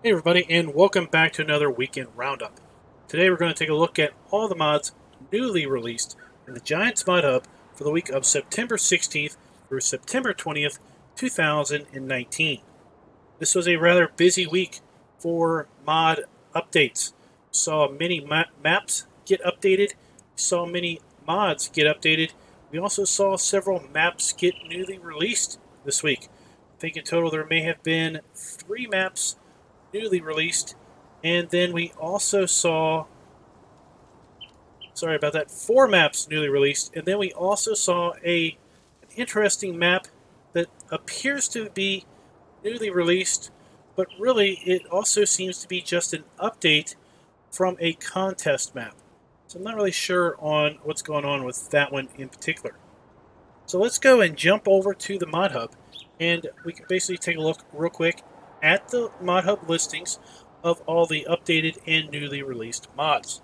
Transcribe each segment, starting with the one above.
Hey everybody, and welcome back to another weekend roundup. Today we're going to take a look at all the mods newly released in the Giants Mod Hub for the week of September 16th through September 20th, 2019. This was a rather busy week for mod updates. We saw many maps get updated, we saw many mods get updated, we also saw several maps get newly released this week. I think in total there may have been 3 maps newly released, and then we also saw, sorry about that, 4 maps newly released, and then we also saw an interesting map that appears to be newly released, but really it also seems to be just an update from a contest map. So I'm not really sure on what's going on with that one in particular. So let's go and jump over to the Mod Hub, and we can basically take a look real quick at the Mod Hub listings of all the updated and newly released mods.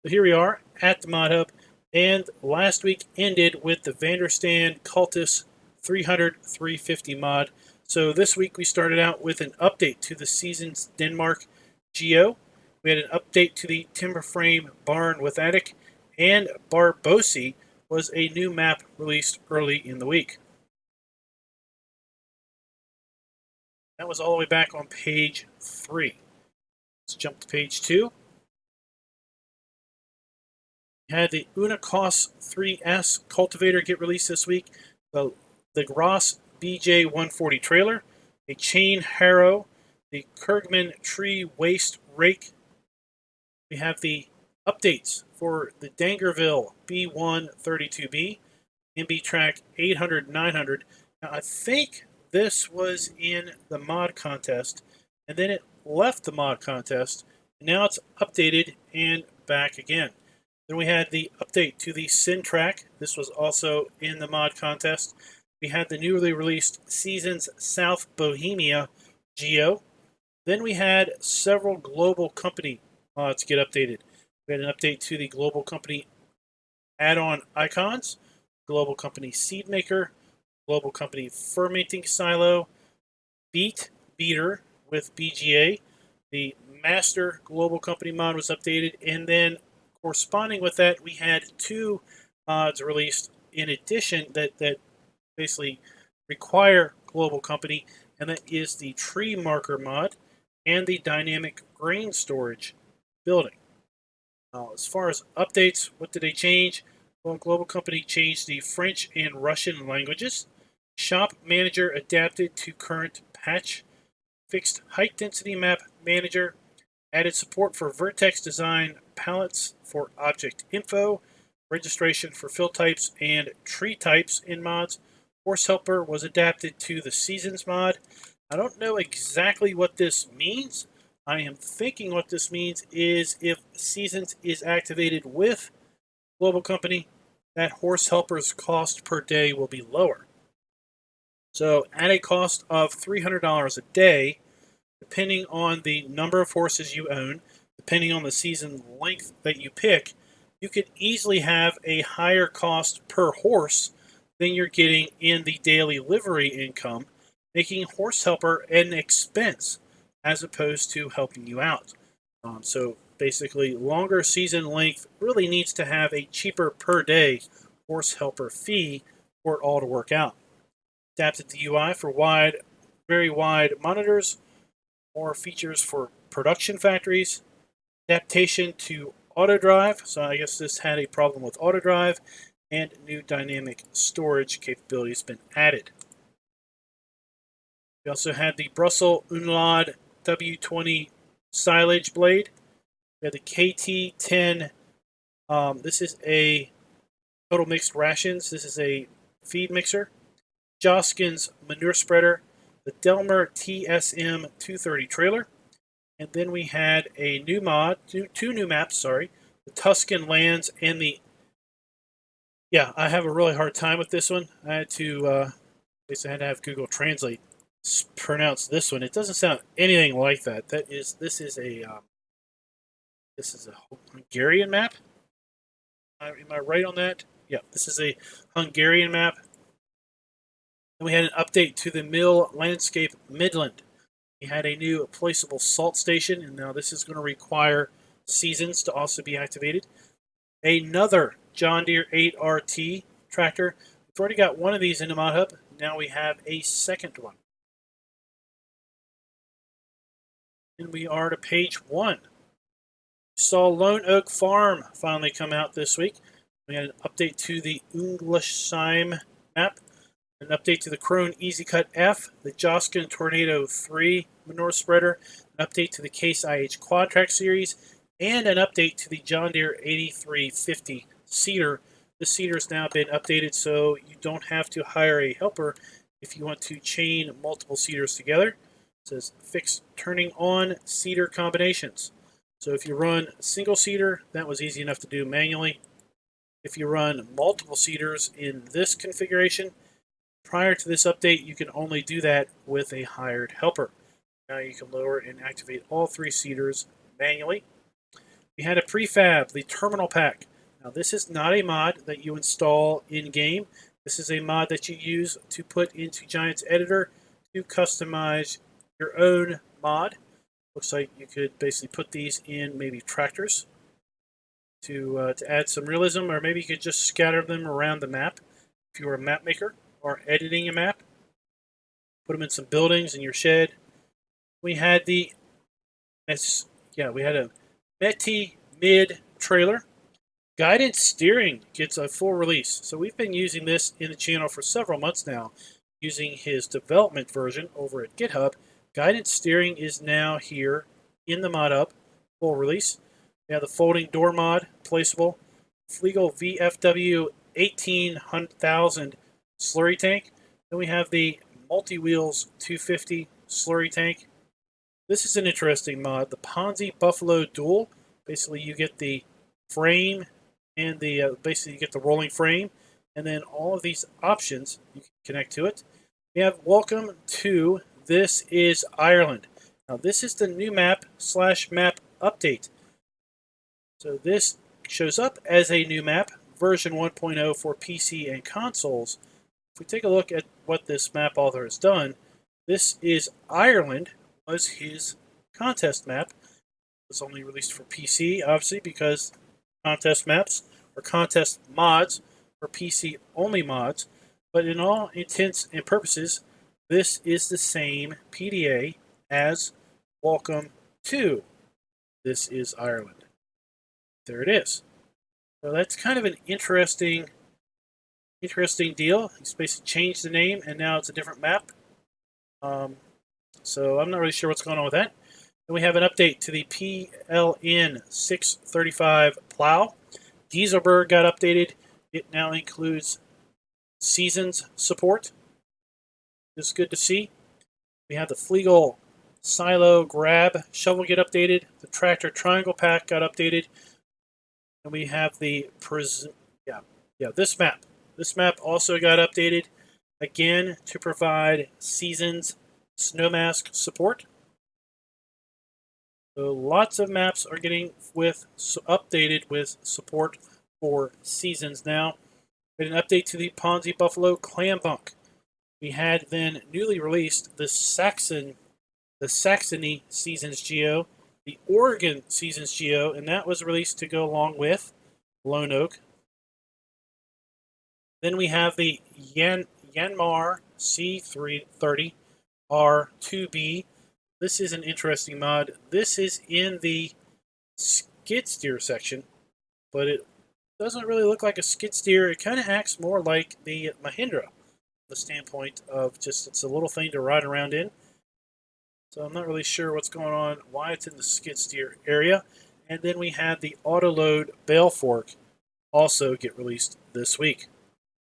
So here we are at the Mod Hub, and last week ended with the Vanderstand Cultus 300-350 mod. So this week we started out with an update to the season's Denmark Geo. We had an update to the timber frame barn with attic, and Barbosi was a new map released early in the week. That was all the way back on page 3. Let's jump to page 2. We had the Unia Kos 3S cultivator get released this week, the Legras BJ140 trailer, a chain harrow, the Kirmag tree waste rake. We have the updates for the Dangerville B132B, MB track 800-900. Now I think this was in the mod contest, and then it left the mod contest, and now it's updated and back again. Then we had the update to the Sin track. This was also in the mod contest. We had the newly released Seasons South Bohemia Geo. Then we had several GlobalCompany mods get updated. We had an update to the GlobalCompany add-on icons, GlobalCompany seed maker, GlobalCompany fermenting silo, beet beater with BGA. The master GlobalCompany mod was updated, and then corresponding with that, we had 2 mods released in addition that basically require GlobalCompany, and that is the TreeMarker mod and the dynamic grain storage building. As far as updates, what did they change? Well, GlobalCompany changed the French and Russian languages. Shop Manager adapted to current patch. Fixed height density map manager. Added support for vertex design palettes for object info. Registration for fill types and tree types in mods. Horse Helper was adapted to the Seasons mod. I don't know exactly what this means. I am thinking what this means is if Seasons is activated with GlobalCompany, that Horse Helper's cost per day will be lower. So at a cost of $300 a day, depending on the number of horses you own, depending on the season length that you pick, you could easily have a higher cost per horse than you're getting in the daily livery income, making Horse Helper an expense as opposed to helping you out. So basically, longer season length really needs to have a cheaper per day Horse Helper fee for it all to work out. Adapted the UI for very wide monitors, more features for production factories, adaptation to auto drive. So I guess this had a problem with auto drive, and new dynamic storage capabilities been added. We also had the Bressel Lade W20 silage blade. We had the KT10. This is a total mixed rations. This is a feed mixer. Joskin's Manurespreader. The Demmler TSM 230 trailer. And then we had a new mod, two new maps, sorry. The Tuscan lands and the... Yeah, I have a really hard time with this one. I had to, I had to have Google Translate pronounce this one. It doesn't sound anything like that. This is a Hungarian map. Am I right on that? Yeah, this is a Hungarian map. And we had an update to the Mill Landscape Midland. We had a new placeable salt station, and now this is going to require seasons to also be activated. Another John Deere 8RT tractor. We've already got one of these in the modhub. Now we have a second one. And we are to page 1. We saw Lone Oak Farm finally come out this week. We had an update to the Unglesheim map, an update to the Krone Easy Cut F, the Joskin Tornado 3 Manurespreader, an update to the Case IH Quad Track series, and an update to the John Deere 8350 seeder. The seeder has now been updated, so you don't have to hire a helper if you want to chain multiple seeders together. It says fix turning on seeder combinations. So if you run a single seeder, that was easy enough to do manually. If you run multiple seeders in this configuration, prior to this update, you can only do that with a hired helper. Now you can lower and activate all 3 seeders manually. We had a prefab, the terminal pack. Now this is not a mod that you install in-game. This is a mod that you use to put into Giant's Editor to customize your own mod. Looks like you could basically put these in maybe tractors to add some realism, or maybe you could just scatter them around the map if you were a map maker or editing a map. Put them in some buildings in your shed. We had a MetaMid trailer. Guidance steering gets a full release. So we've been using this in the channel for several months now, using his development version over at GitHub. Guidance steering is now here in the modhub, full release. We have the FoldingDoor mod, placeable. Fliegl VFW 18,000 slurry tank. Then we have the Multiwheels 250 slurry tank. This is an interesting mod, the Ponsse Buffalo Dual. Basically, you get the frame and basically you get the rolling frame, and then all of these options you can connect to it. We have welcome to This is Ireland. Now this is the new map /map update. So this shows up as a new map, version 1.0 for PC and consoles. If we take a look at what this map author has done, This is Ireland was his contest map. It was only released for PC, obviously, because contest maps or contest mods are PC only mods. But in all intents and purposes, this is the same PDA as Welcome to This is Ireland. There it is. So that's kind of an interesting deal. He's basically changed the name, and now it's a different map. So I'm not really sure what's going on with that. And we have an update to the PLN 635 plow. Dieselberg got updated. It now includes seasons support. It's good to see. We have the Fliegl Silo Grab shovel get updated. The Tractor Triangle Pack got updated. And we have the this map. This map also got updated, again, to provide seasons snowmask support. So lots of maps are getting updated with support for seasons now. We had an update to the Ponsse Buffalo Clam Bunk. We had then newly released the Saxony Seasons Geo, the Oregon Seasons Geo, and that was released to go along with Lone Oak. Then we have the Yanmar C30R-2B. This is an interesting mod. This is in the skid steer section, but it doesn't really look like a skid steer. It kind of acts more like the Mahindra, the standpoint of just it's a little thing to ride around in. So I'm not really sure what's going on, why it's in the skid steer area. And then we had the Autoload Balefork also get released this week.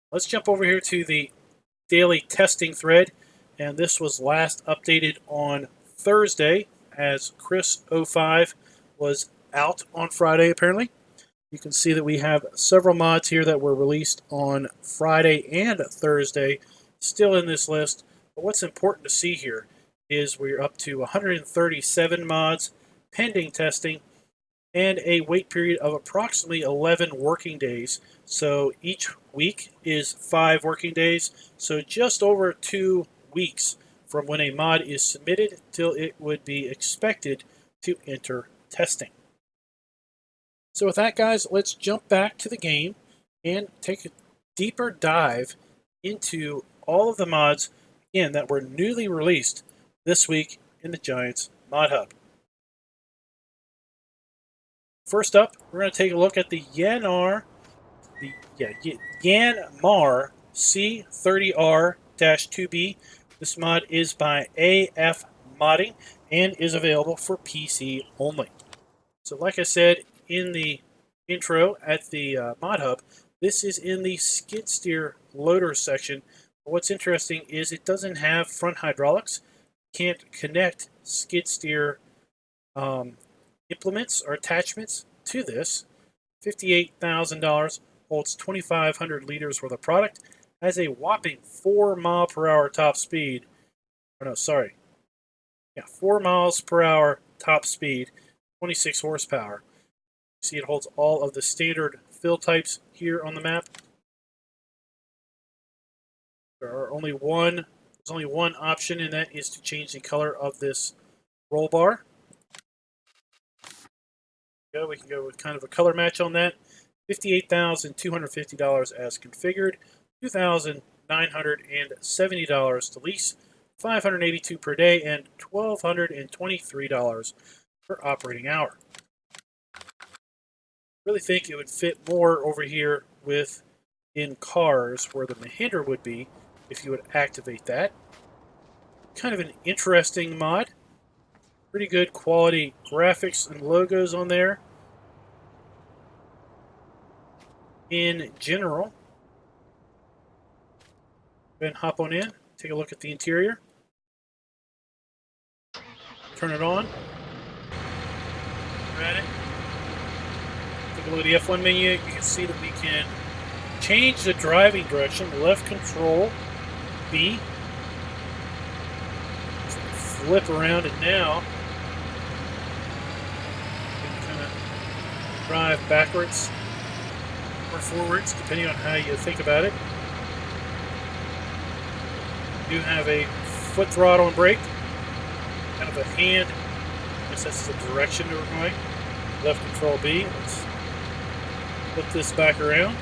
Let's jump over here to the daily testing thread, and this was last updated on Thursday, as Chris 05 was out on Friday apparently. You can see that we have several mods here that were released on Friday and Thursday still in this list. But what's important to see here is we're up to 137 mods pending testing and a wait period of approximately 11 working days. So each week is 5 working days, so just over 2 weeks from when a mod is submitted till it would be expected to enter testing. So with that, guys, let's jump back to the game and take a deeper dive into all of the mods, again, that were newly released this week in the Giants Mod Hub. First up, we're going to take a look at the Yanmar C30R-2B. This mod is by AF Modding and is available for PC only. So like I said in the intro at the Mod Hub, this is in the skid steer loader section. What's interesting is it doesn't have front hydraulics. Can't connect skid steer implements or attachments to this. $58,000, holds 2,500 liters worth of product, has a whopping 4 mile per hour top speed. Or no, sorry. Yeah, 4 miles per hour top speed, 26 horsepower. You see it holds all of the standard fill types here on the map. There's only one option, and that is to change the color of this roll bar. We can go with kind of a color match on that. $58,250 as configured, $2,970 to lease, $582 per day, and $1,223 per operating hour. Really think it would fit more over here with in cars where the Mahindra would be if you would activate that. Kind of an interesting mod. Pretty good quality graphics and logos on there. In general, go ahead and hop on in, take a look at the interior. Turn it on. We're at it. Take a look at the F1 menu. You can see that we can change the driving direction. Left control B. So flip around, and now we can kind of drive backwards or forwards, depending on how you think about it. You do have a foot throttle and brake, kind of a hand. I guess that's the direction that we're going. Left control B. Let's flip this back around.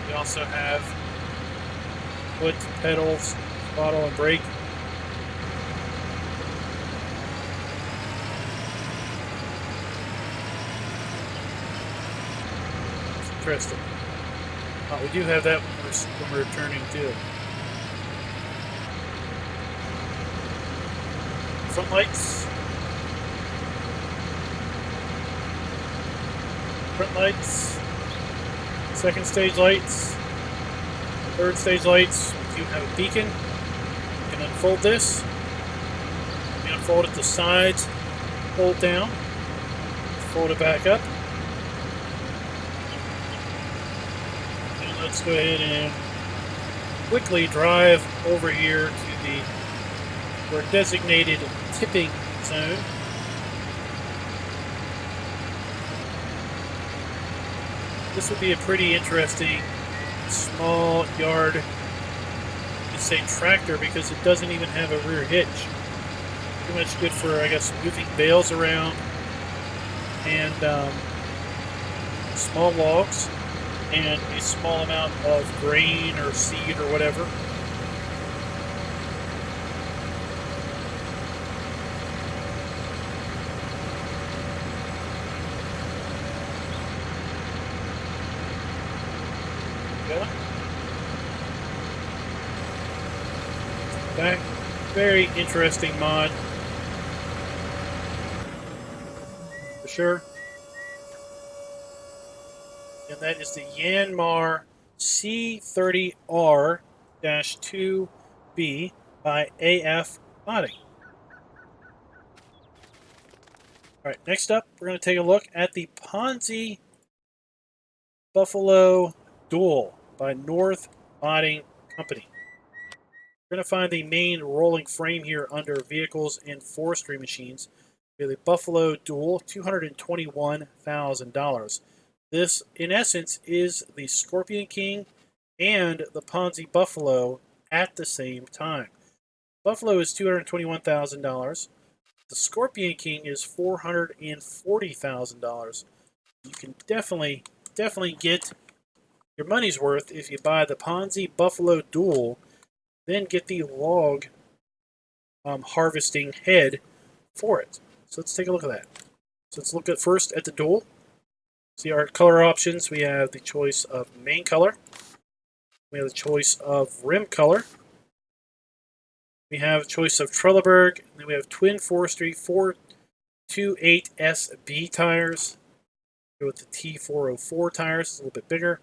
We also have foot, pedals, throttle, and brake. It's interesting. We do have that when we're turning too. Front lights. Front lights. Second stage lights. Third stage lights. If you have a beacon, you can unfold this. You unfold it to sides, fold down, fold it back up. And let's go ahead and quickly drive over here to the designated tipping zone. This would be a pretty interesting small yard, you say tractor, because it doesn't even have a rear hitch. Pretty much good for, I guess, moving bales around and small logs and a small amount of grain or seed or whatever. Back. Very interesting mod, for sure. And that is the Yanmar C30R-2B by AF Modding. Alright, next up, we're going to take a look at the Ponsse Buffalo Dual by North Modding Company. We're going to find the main rolling frame here under vehicles and forestry machines. We have the Buffalo Dual, $221,000. This, in essence, is the Scorpion King and the Ponsse Buffalo at the same time. Buffalo is $221,000. The Scorpion King is $440,000. You can definitely get your money's worth if you buy the Ponsse Buffalo Dual, then get the log harvesting head for it. So let's take a look at that. So let's look at first at the Dual. See our color options. We have the choice of main color. We have the choice of rim color. We have a choice of Trelleborg. And then we have Twin Forestry 428 SB tires. Go with the T404 tires. It's a little bit bigger.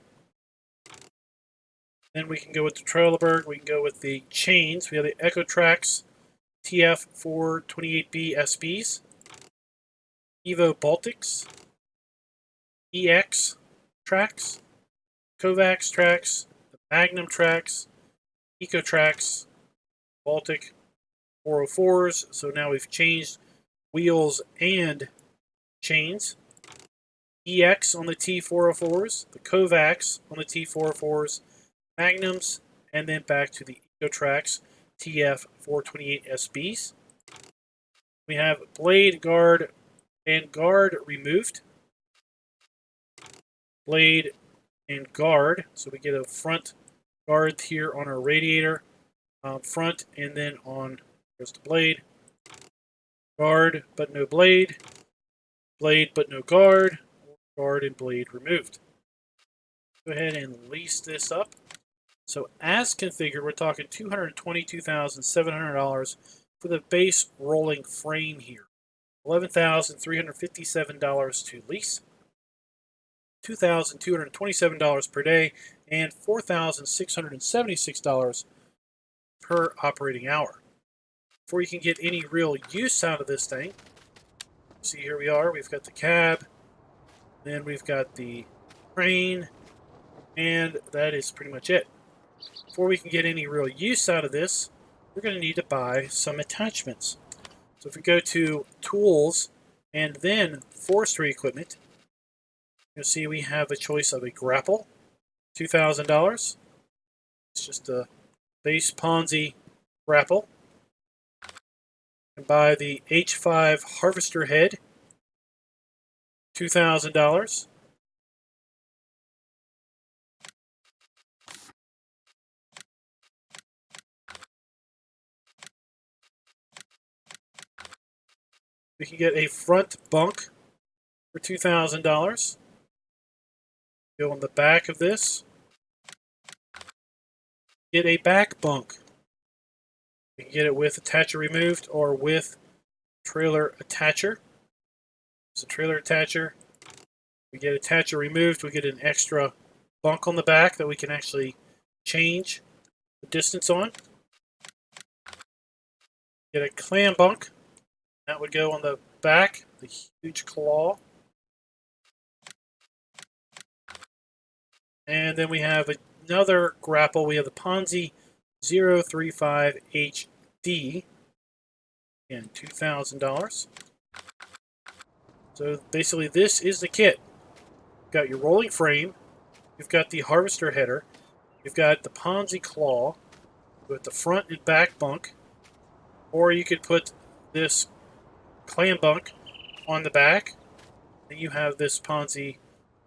Then we can go with the Trelleborg. We can go with the chains. We have the EcoTrax TF428B SBs. Evo Baltics. EX tracks. Kovacs tracks. The Magnum tracks. EcoTrax. Baltic 404s. So now we've changed wheels and chains. EX on the T404s. The Kovacs on the T404s. Magnums, and then back to the EcoTrax TF428 SBs. We have blade, guard, and guard removed. Blade and guard, so we get a front guard here on our radiator, front, and then on, there's the blade. Guard, but no blade. Blade, but no guard. Guard and blade removed. Go ahead and lease this up. So as configured, we're talking $222,700 for the base rolling frame here. $11,357 to lease, $2,227 per day, and $4,676 per operating hour. Before you can get any real use out of this thing, see, here we are. We've got the cab, then we've got the crane, and that is pretty much it. Before we can get any real use out of this, we're going to need to buy some attachments. So if we go to Tools and then Forestry Equipment, you'll see we have a choice of a grapple, $2,000. It's just a base Ponsse grapple. And buy the H5 harvester head, $2,000. We can get a front bunk for $2,000. Go on the back of this. Get a back bunk. We can get it with attacher removed or with trailer attacher. It's a trailer attacher. We get attacher removed. We get an extra bunk on the back that we can actually change the distance on. Get a clam bunk. That would go on the back, the huge claw. And then we have another grapple. We have the Ponsse 035 HD. Again, $2,000. So basically this is the kit. You've got your rolling frame. You've got the harvester header. You've got the Ponsse claw with the front and back bunk. Or you could put this clam bunk on the back. Then you have this Ponsse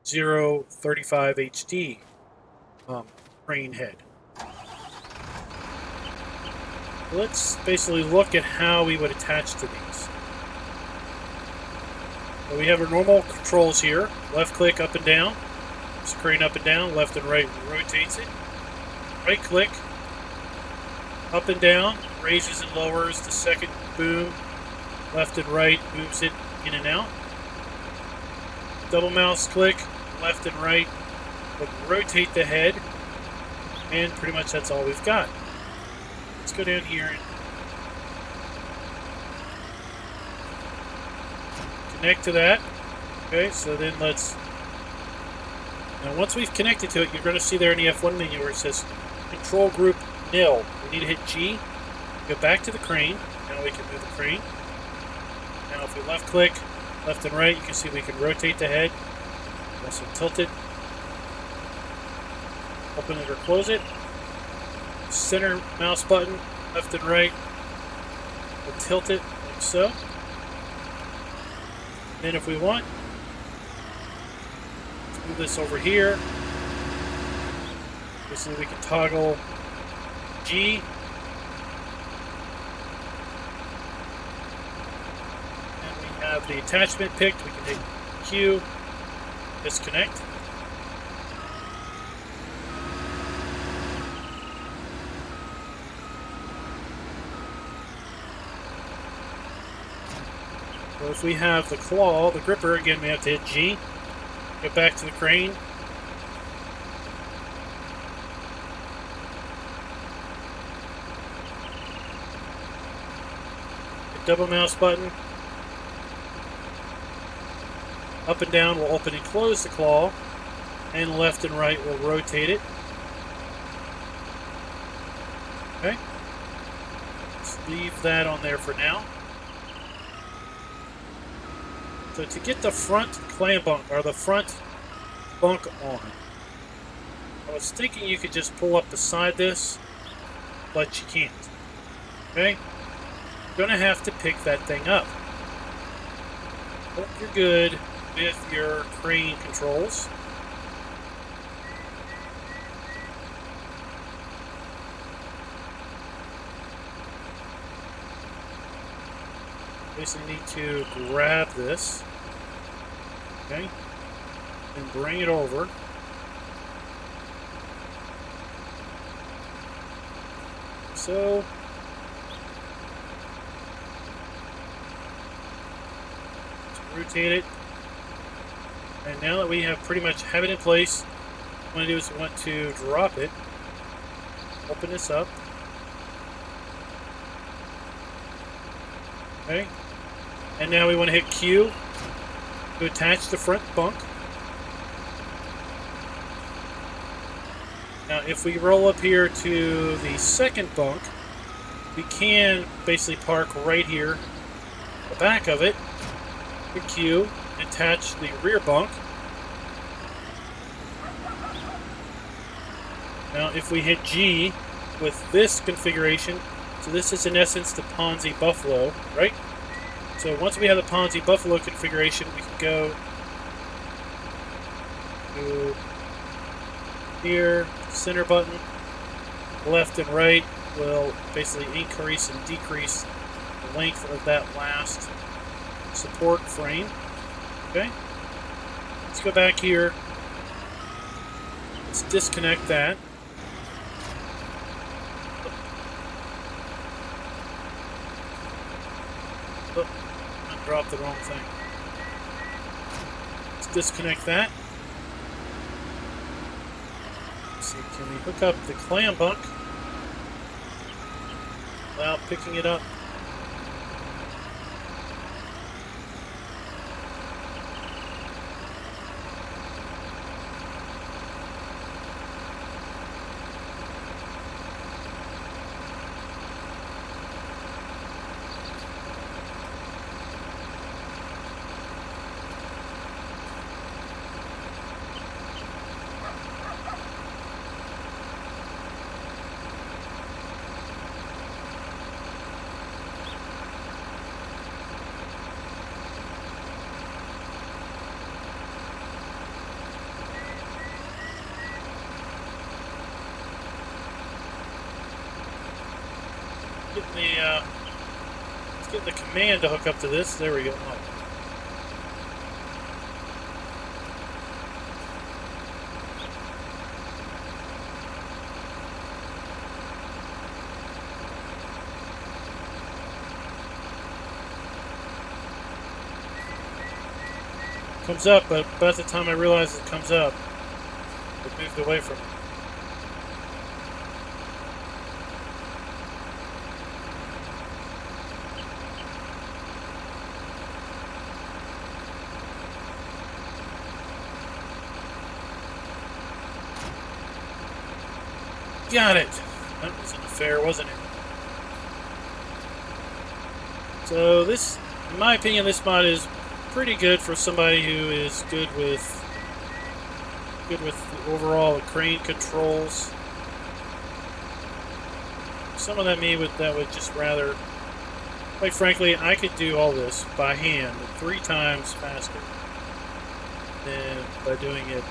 035 HD crane head. Let's basically look at how we would attach to these. So we have our normal controls here. Left click up and down. It's crane up and down. Left and right rotates it. Right click up and down. Raises and lowers the second boom. Left and right moves it in and out. Double mouse click, left and right, would rotate the head, and pretty much that's all we've got. Let's go down here and connect to that. Okay, so then let's, now once we've connected to it, you're going to see there in the F1 menu where it says Control Group Nil. We need to hit G, go back to the crane. Now we can move the crane. Now if we left click, left and right, you can see we can rotate the head. Also tilt it. Open it or close it. Center mouse button, left and right. We'll tilt it like so. Then if we want, let's move this over here. So we can toggle G. And we have the attachment picked. We can hit Q, disconnect. So if we have the claw, the gripper, again we have to hit G. Go back to the crane. Double mouse button. Up and down will open and close the claw, and left and right will rotate it. Okay. Let's leave that on there for now. So to get the front clam bunk, or the front bunk on, I was thinking you could just pull up beside this, but you can't. Okay? You're going to have to pick that thing up. Hope you're good with your crane controls. Basically need to grab this, okay, and bring it over. So rotate it, and now that we have pretty much have it in place, what we want to do is we want to drop it, open this up, okay, and now we want to hit Q to attach the front bunk. Now if we roll up here to the second bunk, we can basically park right here, the back of it, hit Q, attach the rear bunk. Now if we hit G with this configuration, so this is in essence the Ponsse Buffalo, right? So once we have the Ponsse Buffalo configuration, we can go to here, center button, left and right will basically increase and decrease the length of that last support frame. Okay, let's go back here. Let's disconnect that. Oh, I dropped the wrong thing. Let's disconnect that. Let's see, can we hook up the clam bunk without picking it up? Let's get the command to hook up to this. There we go. Oh. Comes up, but by the time I realize it comes up, it moved away from me. Got it. That was an affair, wasn't it? So this, in my opinion, this mod is pretty good for somebody who is good with Good with the overall crane controls. Someone that would just rather, quite frankly, I could do all this by hand 3 times faster than by doing it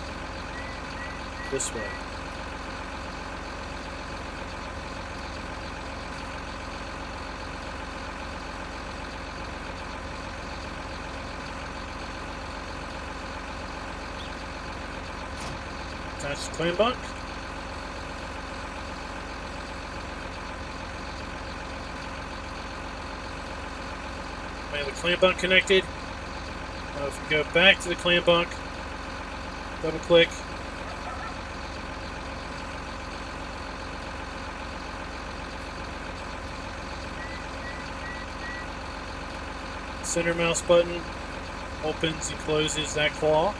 this way. Attach the clam bunk. We have the clam bunk connected. Now if we go back to the clam bunk, double click. Center mouse button opens and closes that claw.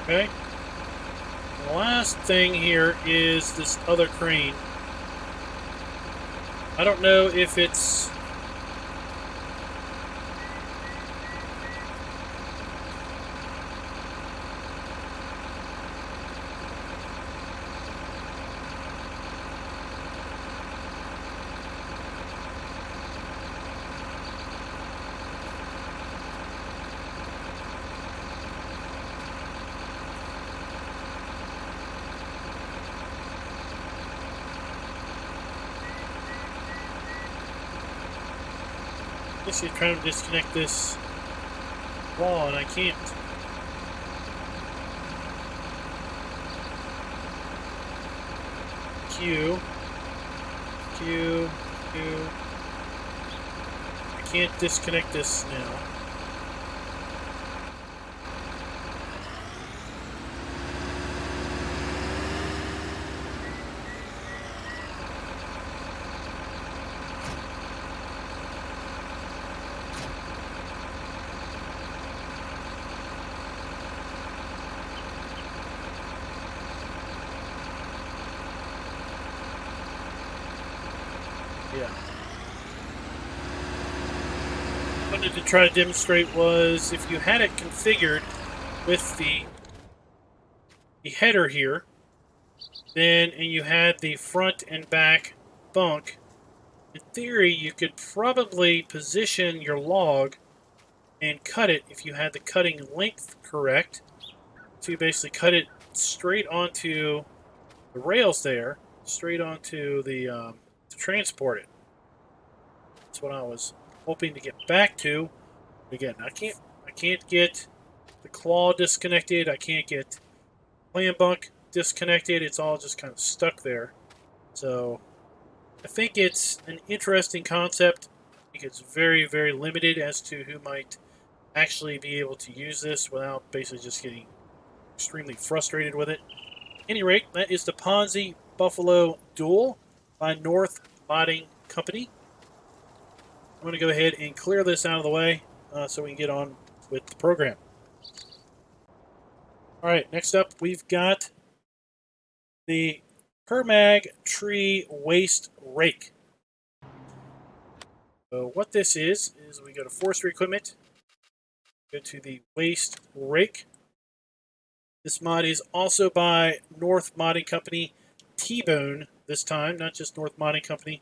Okay. The last thing here is this other crane. I don't know if it's actually trying to disconnect this wall, and I can't. Q. I can't disconnect this now. Yeah. What I wanted to try to demonstrate was if you had it configured with the header here, then and you had the front and back bunk, in theory you could probably position your log and cut it if you had the cutting length correct. So you basically cut it straight onto the rails there, straight onto the to transport it. That's what I was hoping to get back to. Again, I can't get the claw disconnected. I can't get clam bunk disconnected. It's all just kind of stuck there. So I think it's an interesting concept. I think it's very, very limited as to who might actually be able to use this without basically just getting extremely frustrated with it. At any rate, that is the Ponsse Buffalo Dual by North Modding Company. I'm going to go ahead and clear this out of the way so we can get on with the program. All right, next up we've got the Kirmag tree waste rake. So what this is we go to forestry equipment, go to the waste rake. This mod is also by North Modding Company, T-Bone this time, not just North Modding Company.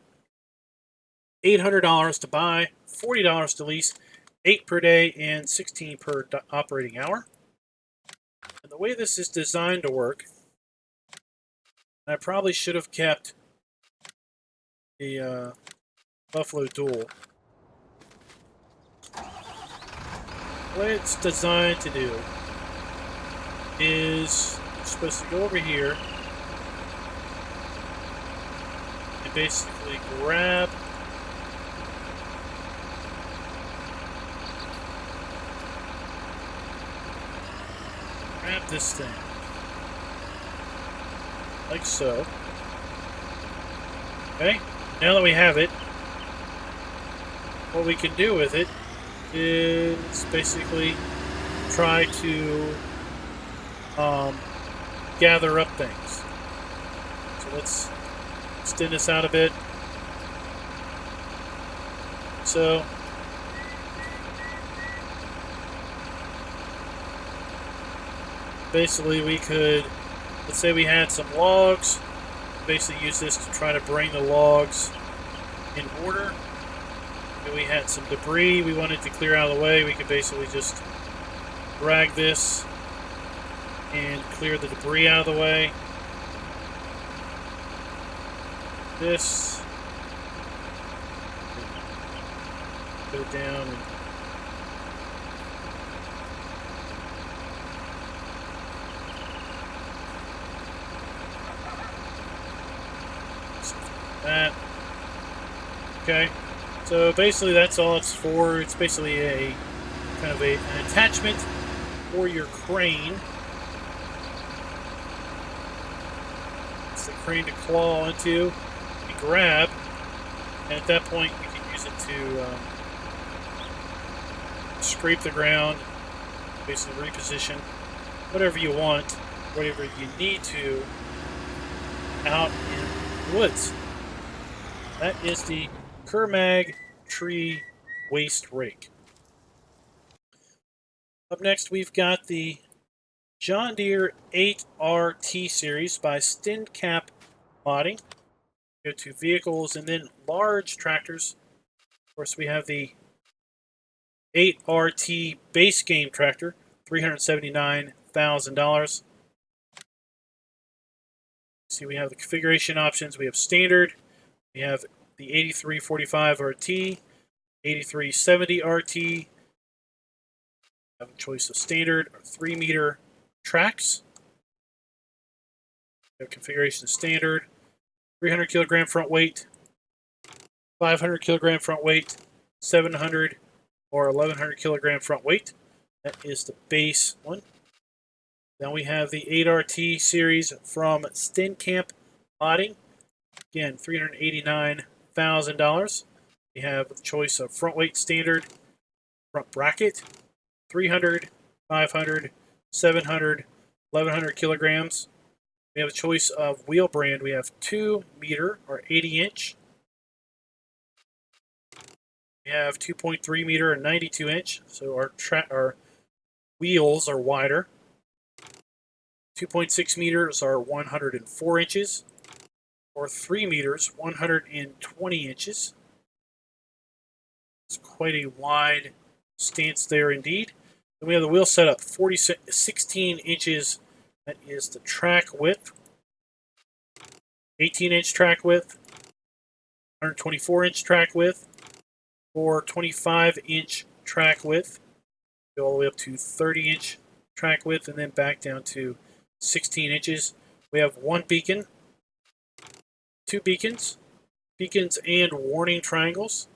$800 to buy, $40 to lease, 8 per day and 16 per operating hour. And the way this is designed to work, I probably should have kept the Buffalo Dual. What it's designed to do is you're supposed to go over here and basically grab this thing, like so. Okay, now that we have it, what we can do with it is basically try to gather up things. So let's extend this out a bit. So basically we could, let's say we had some logs, basically use this to try to bring the logs in order. If we had some debris we wanted to clear out of the way, we could basically just drag this and clear the debris out of the way. This, put it down and that. Okay, so basically that's all it's for. It's basically a kind of an attachment for your crane. It's the crane to claw into and grab, and at that point you can use it to scrape the ground, basically reposition whatever you want, whatever you need to, out in the woods. That is the Kirmag tree waste rake. Up next, we've got the John Deere 8RT series by Stincap Modding. Go to vehicles and then large tractors. Of course, we have the 8RT base game tractor, $379,000. See, we have the configuration options. We have standard. We have the 8345 RT, 8370 RT. We have a choice of standard or 3-meter tracks. We have configuration standard, 300 kilogram front weight, 500 kilogram front weight, 700 or 1100 kilogram front weight. That is the base one. Then we have the 8RT series from Stincap Modding. Again, $389,000. We have a choice of front weight standard, front bracket, 300, 500, 700, 1100 kilograms. We have a choice of wheel brand. We have 2-meter or 80-inch. We have 2.3 meter and 92 inch, so our wheels are wider. 2.6 meters are 104 inches, or 3 meters, 120 inches. It's quite a wide stance there indeed. Then we have the wheel setup, 16 inches, that is the track width. 18-inch track width, 124-inch track width, or 25-inch track width. Go all the way up to 30-inch track width, and then back down to 16 inches. We have 1 beacon, 2 beacons, beacons and warning triangles,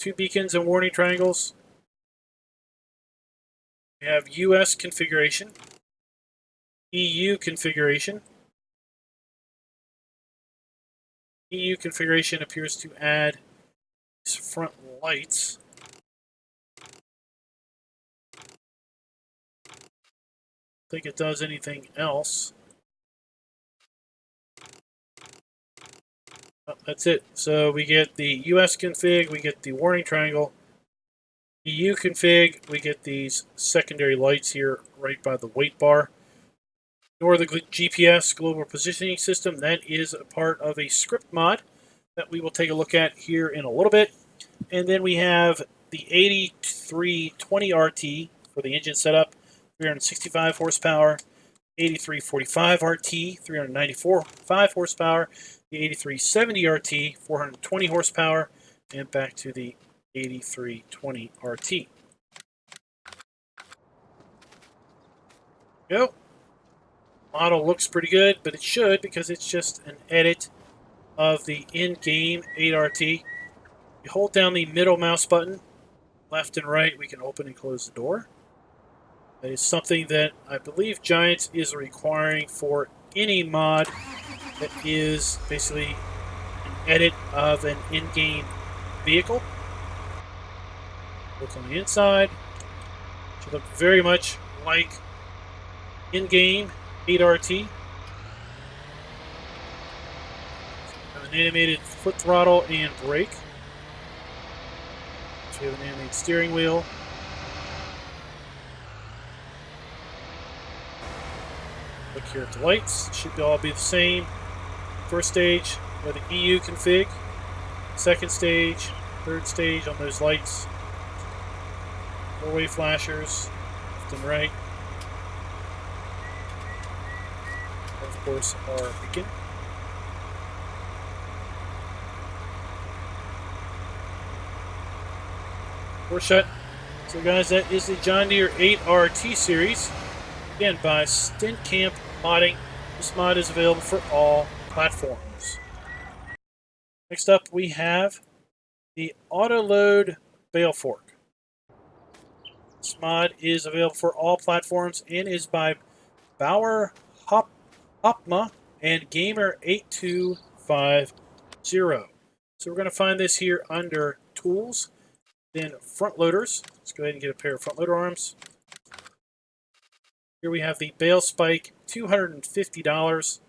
2 beacons and warning triangles. We have US configuration, EU configuration. EU configuration appears to add these front lights. I think it does anything else. Oh, that's it. So we get the US config, we get the warning triangle. EU config, we get these secondary lights here right by the weight bar. Nor the GPS global positioning system. That is a part of a script mod that we will take a look at here in a little bit. And then we have the 8320 RT for the engine setup, 365 horsepower, 8345 RT, 394 horsepower, the 8370 RT, 420 horsepower, and back to the 8320 RT. Go. Model looks pretty good, but it should, because it's just an edit of the in-game 8RT. You hold down the middle mouse button, left and right, we can open and close the door. That is something that I believe Giants is requiring for any mod that is basically an edit of an in-game vehicle. Look on the inside. It should look very much like in-game 8RT. Have an animated foot throttle and brake. So we have an animated steering wheel. Look here at the lights. Should all be the same. First stage, with the EU config. Second stage, third stage on those lights. Four-way flashers, left and right. And of course, our beacon. Door shut. So guys, that is the John Deere 8RT series. Again, by Stint Camp Modding. This mod is available for all platforms. Next up, we have the Autoload Balefork. This mod is available for all platforms and is by Bauer Hopma and Gamer8250. So we're going to find this here under Tools, then Front Loaders. Let's go ahead and get a pair of front loader arms. Here we have the Bale Spike, $250.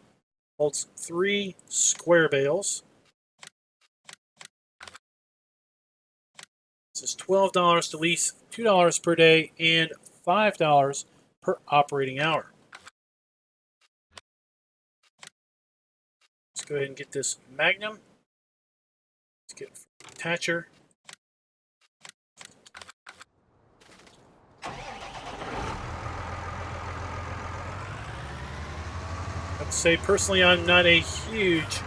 Holds 3 square bales. This is $12 to lease, $2 per day, and $5 per operating hour. Let's go ahead and get this Magnum. Let's get a attacher. I have to say, personally, I'm not a huge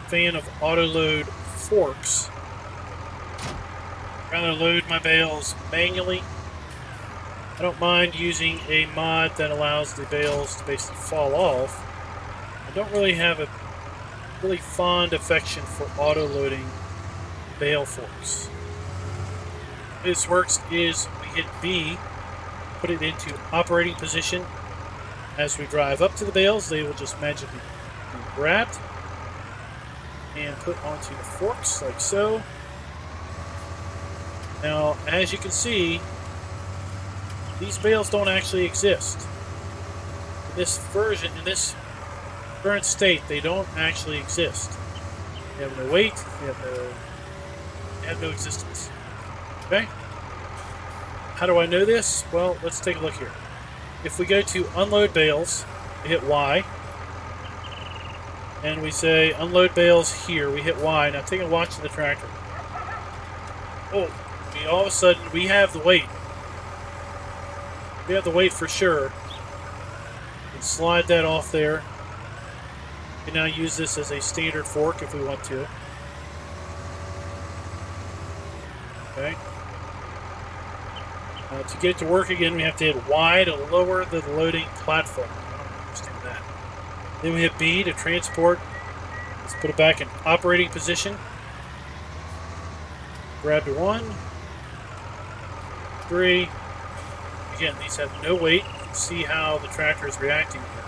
fan of Autoload forks. I'd rather load my bales manually. I don't mind using a mod that allows the bales to basically fall off. I don't really have a really fond affection for auto-loading bale forks. The way this works is we hit B, put it into operating position. As we drive up to the bales, they will just magically be grabbed and put onto the forks like so. Now, as you can see, these bales don't actually exist. In this version, in this current state, they don't actually exist. They have no weight, they have no existence. Okay? How do I know this? Well, let's take a look here. If we go to unload bales, we hit Y, and we say unload bales here, we hit Y. Now take a watch of the tractor. Oh, all of a sudden we have the weight. We have the weight for sure. We can slide that off there. We can now use this as a standard fork if we want to. Okay. To get it to work again, we have to hit Y to lower the loading platform. I don't understand that. Then we hit B to transport. Let's put it back in operating position. Grab to 1, 3. Again, these have no weight. You can see how the tractor is reacting here.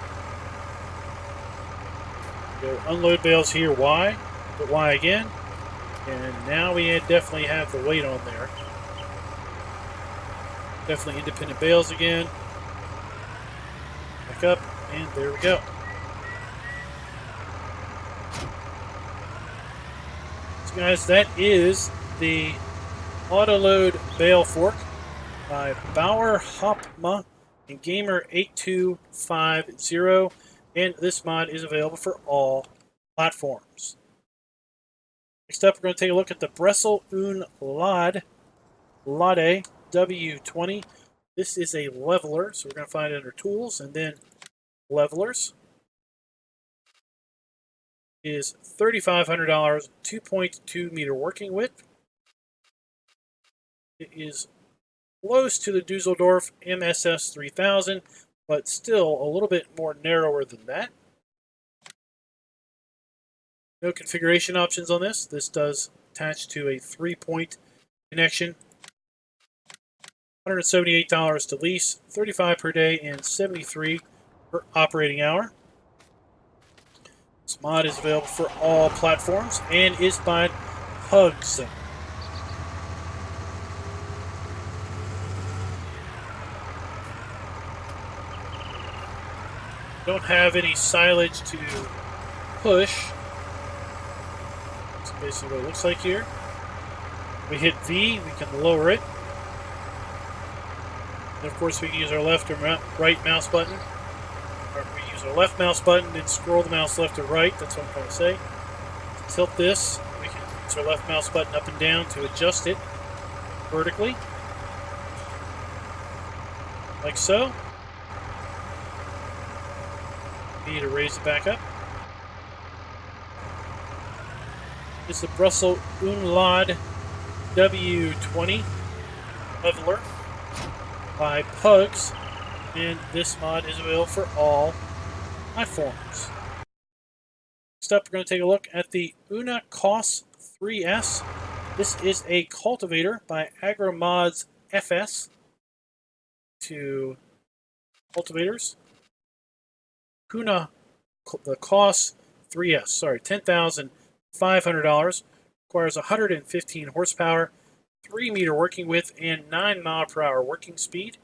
Go unload bales here, Y. Hit Y again. And now we definitely have the weight on there. Definitely independent bales again. Back up, and there we go. So guys, that is the Autoload Balefork by Bauer Hopma and Gamer8250, and this mod is available for all platforms. Next up, we're going to take a look at the Bressel Lade W20. This is a leveler, so we're going to find it under Tools and then Levelers. It is $3,500, 2.2 meter working width. It is close to the Dusseldorf MSS 3000, but still a little bit more narrower than that. No configuration options on this. This does attach to a 3-point connection. $178 to lease, $35 per day, and $73 per operating hour. This mod is available for all platforms and is by Hugs. Don't have any silage to push. That's basically what it looks like here. We hit V, we can lower it. And of course we can use our left or right mouse button. Or we use use our left mouse button and scroll the mouse left to right. That's what I'm trying to say. To tilt this, we can use our left mouse button up and down to adjust it vertically, like so. Need to raise it back up. It's the Bressel Lade W20 leveler by Pugs, and this mod is available for all platforms. Next up, we're going to take a look at the Unia Kos 3S. This is a cultivator by Agromod's FS to cultivators. Unia, the Kos 3S, sorry, $10,500. Requires 115 horsepower, 3 meter working width, and 9 mile/hour working speed.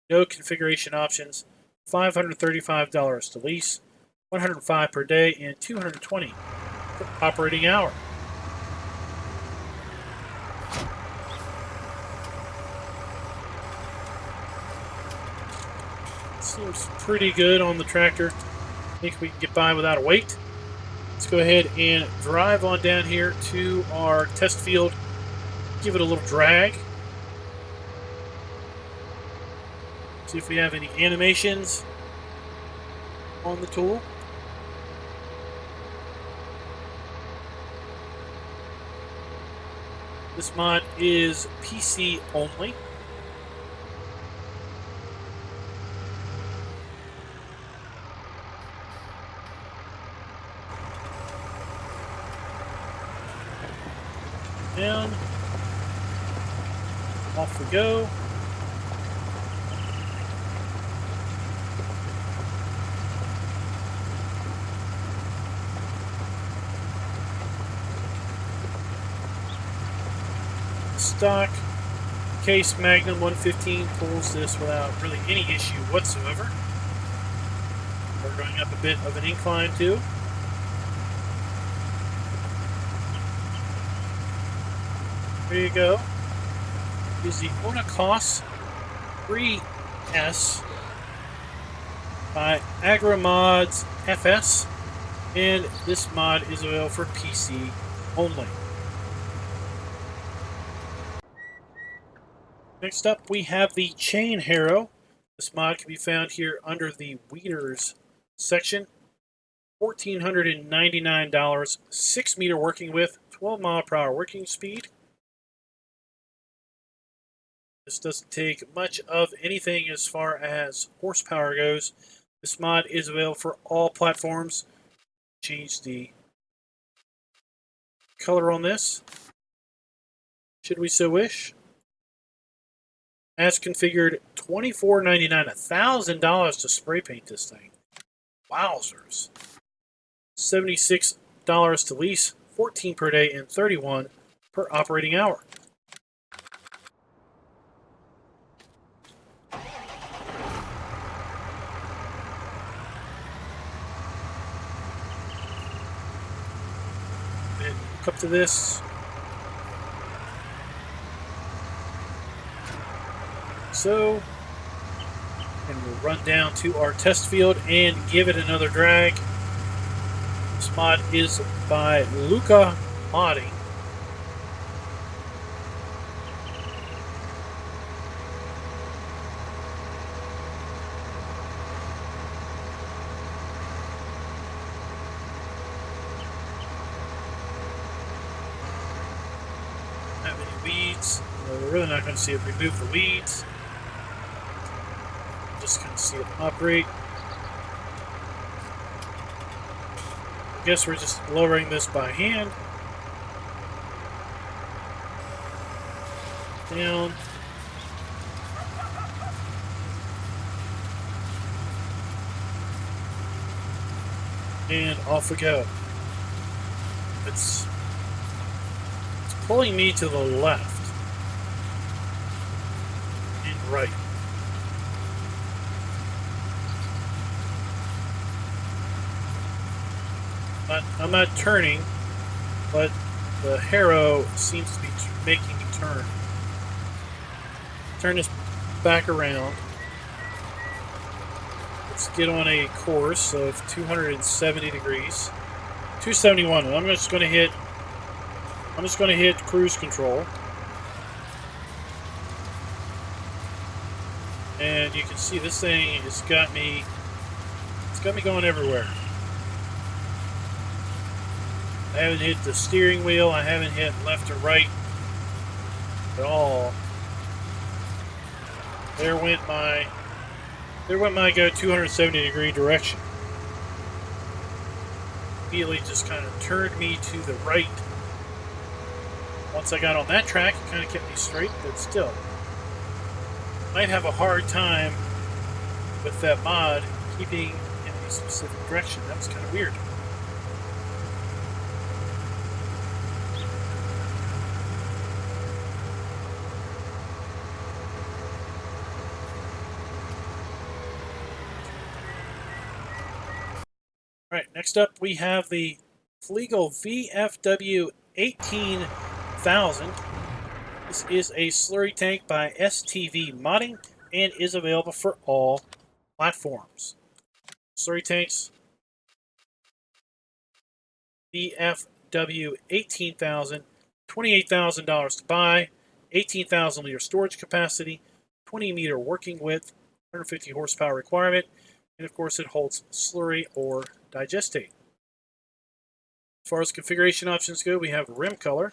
No configuration options. $535 to lease, 105 per day, and 220 per operating hour. Seems pretty good on the tractor. I think we can get by without a weight. Let's go ahead and drive on down here to our test field. Give it a little drag. See if we have any animations on the tool. This mod is PC only. Down. Off we go. Stock case Magnum 115 pulls this without really any issue whatsoever. We're going up a bit of an incline too. There you go. Is the Unia Kos 3S by Agromod's FS, and this mod is available for PC only. Next up, we have the Chain Harrow. This mod can be found here under the Weeders section. $1,499, 6 meter working width, 12 mile/hour working speed. This doesn't take much of anything as far as horsepower goes. This mod is available for all platforms. Change the color on this, should we so wish. As configured, $24.99, $1,000 to spray paint this thing. Wowzers. $76 to lease, 14 per day, and 31 per operating hour. And hook up to this. So, and we'll run down to our test field and give it another drag. This mod is by Luca Modding. Not many weeds. We're really not going to see it remove the weeds. Just kind of see it operate. I guess we're just lowering this by hand. Down. And off we go. It's pulling me to the left and right. I'm not turning, but the Harrow seems to be making me turn. Turn this back around. Let's get on a course of 270 degrees. 271. And I'm just going to hit cruise control. And you can see this thing has got me going everywhere. I haven't hit the steering wheel, I haven't hit left or right at all. There went my go 270 degree direction. Immediately just kind of turned me to the right. Once I got on that track, it kind of kept me straight, but still. Might have a hard time with that mod keeping in a specific direction. That was kind of weird. Alright, next up we have the Fliegl VFW 18,000. This is a slurry tank by STV Modding and is available for all platforms. Slurry tanks, VFW 18,000, $28,000 to buy, 18,000 liter storage capacity, 20 meter working width, 150 horsepower requirement, and of course it holds slurry or digestate. As far as configuration options go, we have rim color,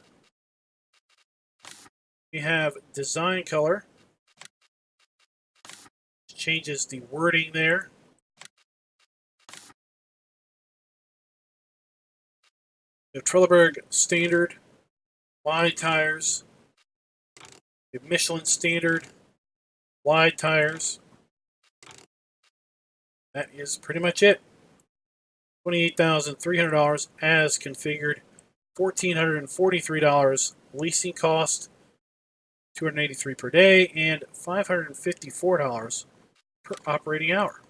we have design color, which changes the wording there. We have Trelleborg standard wide tires, we have Michelin standard wide tires. That is pretty much it. $28,300 as configured, $1,443 leasing cost, $283 per day, and $554 per operating hour.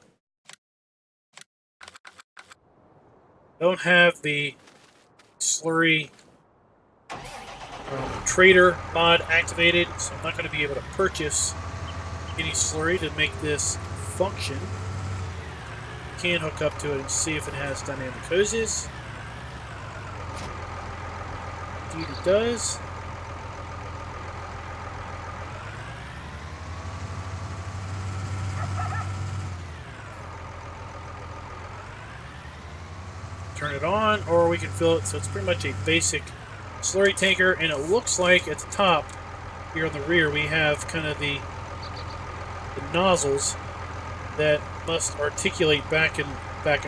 Don't have the slurry trader mod activated, so I'm not going to be able to purchase any slurry to make this function. Can hook up to it and see if it has dynamic hoses. Indeed it does. Turn it on, or we can fill it, so it's pretty much a basic slurry tanker, and it looks like at the top here on the rear we have kind of the nozzles that must articulate back and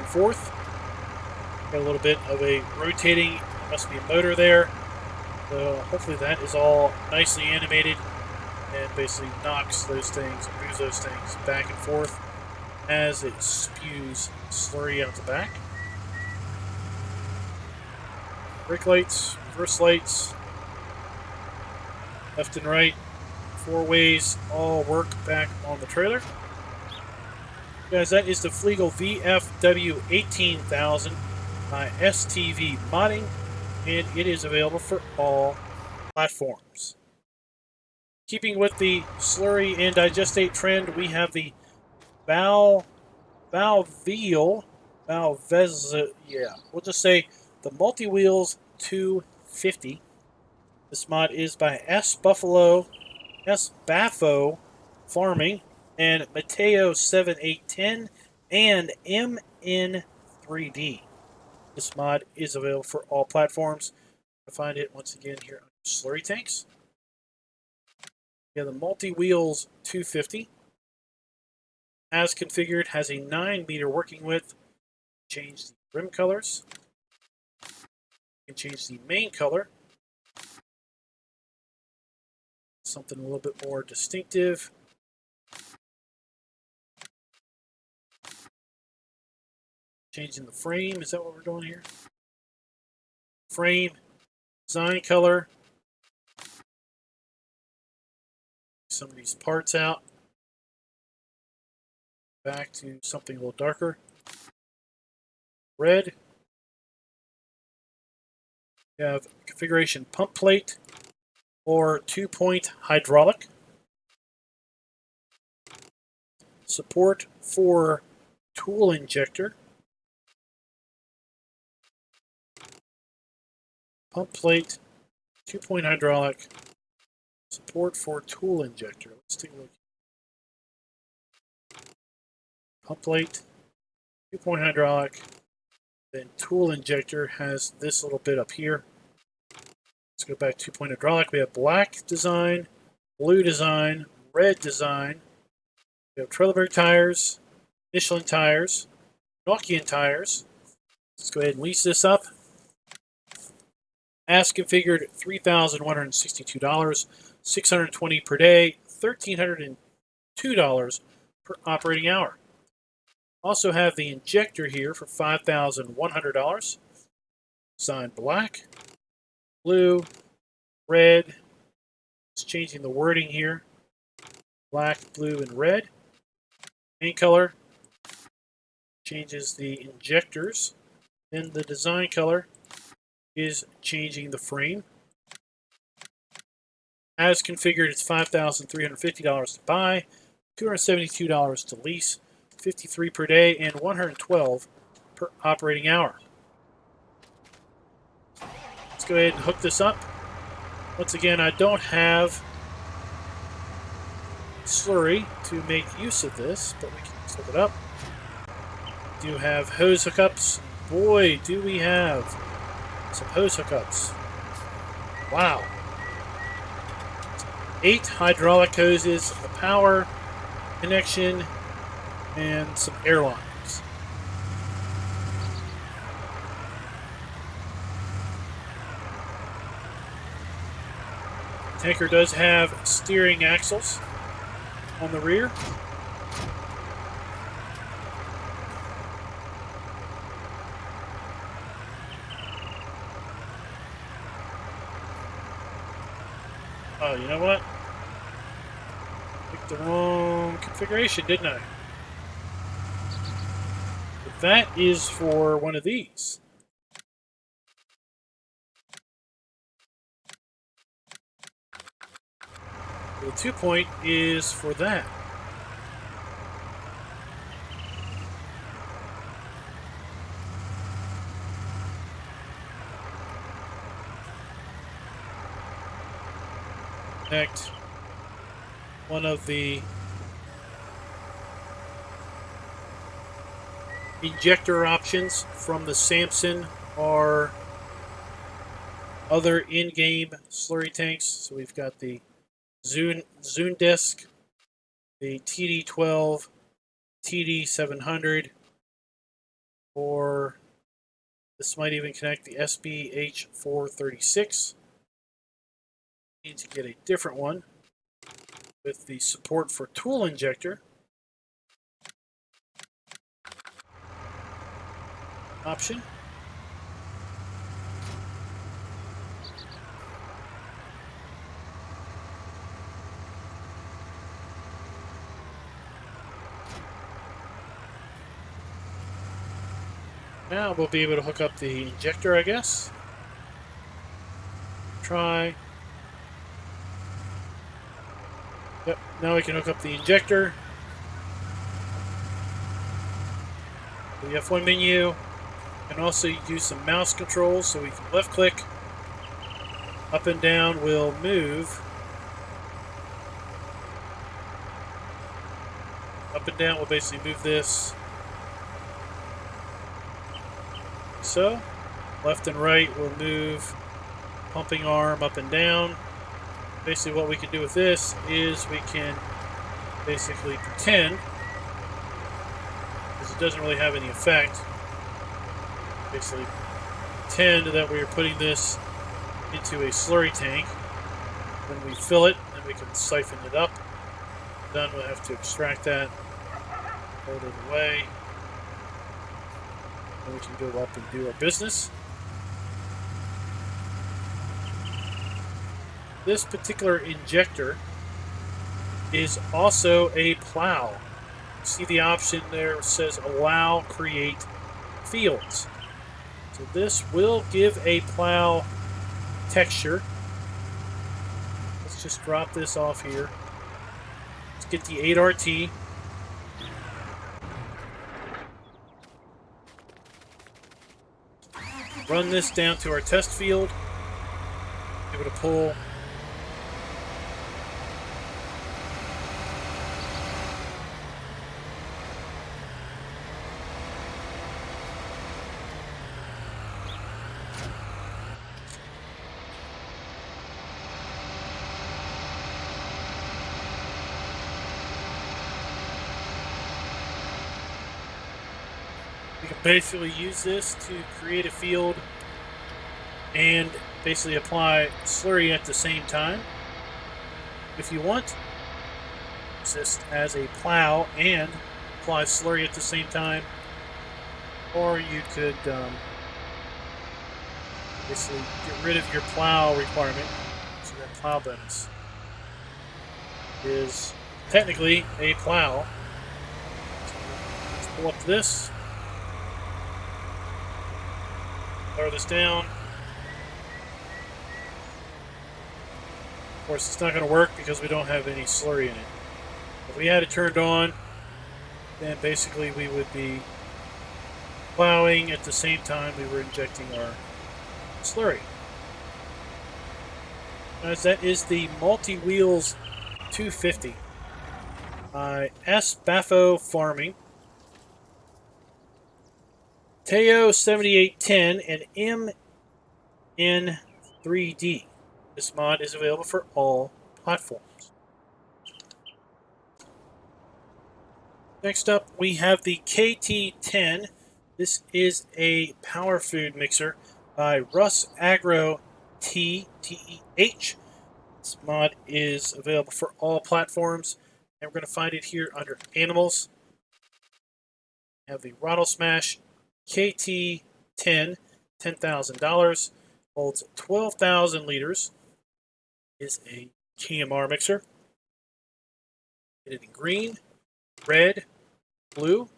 forth. Got a little bit of a rotating, there must be a motor there. So hopefully that is all nicely animated and basically knocks those things, moves those things back and forth as it spews slurry out the back. Brake lights, reverse lights, left and right, 4 ways, all work back on the trailer. Guys, that is the Fliegl VFW 18,000 by STV Modding, and it is available for all platforms. Keeping with the slurry and digestate trend, we have the we'll just say the Multiwheels 250. This mod is by S Baffo Farming and Mateo 7810 and MN3D. This mod is available for all platforms. I find it once again here on slurry tanks. Yeah, the Multiwheels 250, as configured, has a 9 meter working width. Change the rim colors. You can change the main color. Something a little bit more distinctive. Changing the frame, is that what we're doing here? Frame, design color. Some of these parts out. Back to something a little darker. Red. We have configuration pump plate or 2-point hydraulic. Support for tool injector, pump plate, 2-point hydraulic, support for tool injector. Let's take a look. Pump plate, 2-point hydraulic, then tool injector has this little bit up here. Let's go back 2-point hydraulic. We have black design, blue design, red design. We have Trelleborg tires, Michelin tires, Nokian tires. Let's go ahead and lease this up. As configured, $3,162, $620 per day, $1,302 per operating hour. Also have the injector here for $5,100. Design black, blue, red. It's changing the wording here. Black, blue, and red. Paint color changes the injectors. Then the design color is changing the frame. As configured, it's $5,350 to buy, $272 to lease, $53 per day, and $112 per operating hour. Let's go ahead and hook this up. Once again, I don't have slurry to make use of this, but we can hook it up. We do have hose hookups. Boy, do we have some hose hookups. Wow. 8 hydraulic hoses, a power connection, and some air lines. Tanker does have steering axles on the rear. Oh, you know what? Picked the wrong configuration, didn't I? But that is for one of these. The 2-point is for that. Connect one of the injector options from the Samson are other in-game slurry tanks. So we've got the Zune disc, the TD12, TD700, or this might even connect the SBH436. Need to get a different one with the support for tool injector option. Now we'll be able to hook up the injector, I guess. Try. Yep, now we can hook up the injector. The F1 menu. And also use some mouse controls so we can left click. Up and down will move. Up and down will basically move this. So, left and right will move pumping arm up and down. Basically what we can do with this is we can basically pretend, because it doesn't really have any effect, basically pretend that we are putting this into a slurry tank. When we fill it, then we can siphon it up. Done, we'll have to extract that, hold it away. And we can go up and do our business. This particular injector is also a plow. See the option there says allow create fields. So this will give a plow texture. Let's just drop this off here. Let's get the 8RT. Run this down to our test field. Give it a pull. You can basically use this to create a field and basically apply slurry at the same time. If you want, use this as a plow and apply slurry at the same time. Or you could basically get rid of your plow requirement. So that plow bonus is technically a plow. So let's pull up this. Lower this down. Of course, it's not going to work because we don't have any slurry in it. If we had it turned on, then basically we would be plowing at the same time we were injecting our slurry. As that is the Multiwheels 250 by S. Baffo Farming. Teo 7810 and MN3D. This mod is available for all platforms. Next up, we have the KT10. This is a power food mixer by Russ Agro TEH. This mod is available for all platforms, and we're going to find it here under Animals. We have the Rattle Smash KT10, $10,000, holds 12,000 liters, is a TMR mixer. Get it in green, red, blue.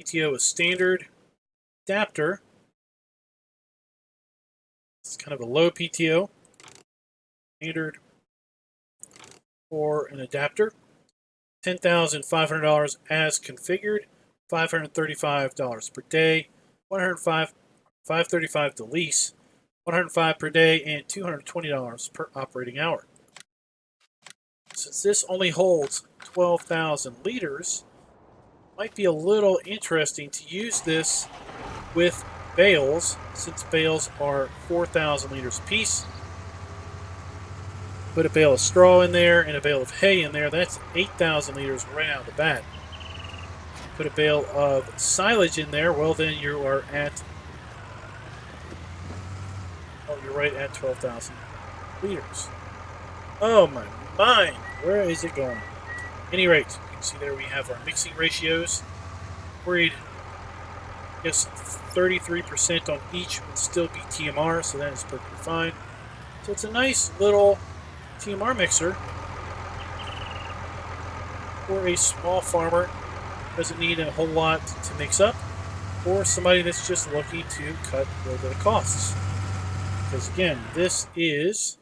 PTO is standard. Adapter. It's kind of a low PTO. Standard for an adapter. $10,500 as configured. $535 per day. $535 to lease. $105 per day and $220 per operating hour. Since this only holds 12,000 liters, it might be a little interesting to use this with bales, since bales are 4,000 liters apiece. Put a bale of straw in there and a bale of hay in there. That's 8,000 liters right out of the bat. Put a bale of silage in there. Well, then you are at, oh, you're right at 12,000 liters. Oh my mind, where is it going? At any rate, you can see there we have our mixing ratios. Worried, I guess 33% on each would still be TMR, so that is perfectly fine. So it's a nice little TMR mixer for a small farmer. Doesn't need a whole lot to mix up, or somebody that's just looking to cut a little bit of costs. Because again, this is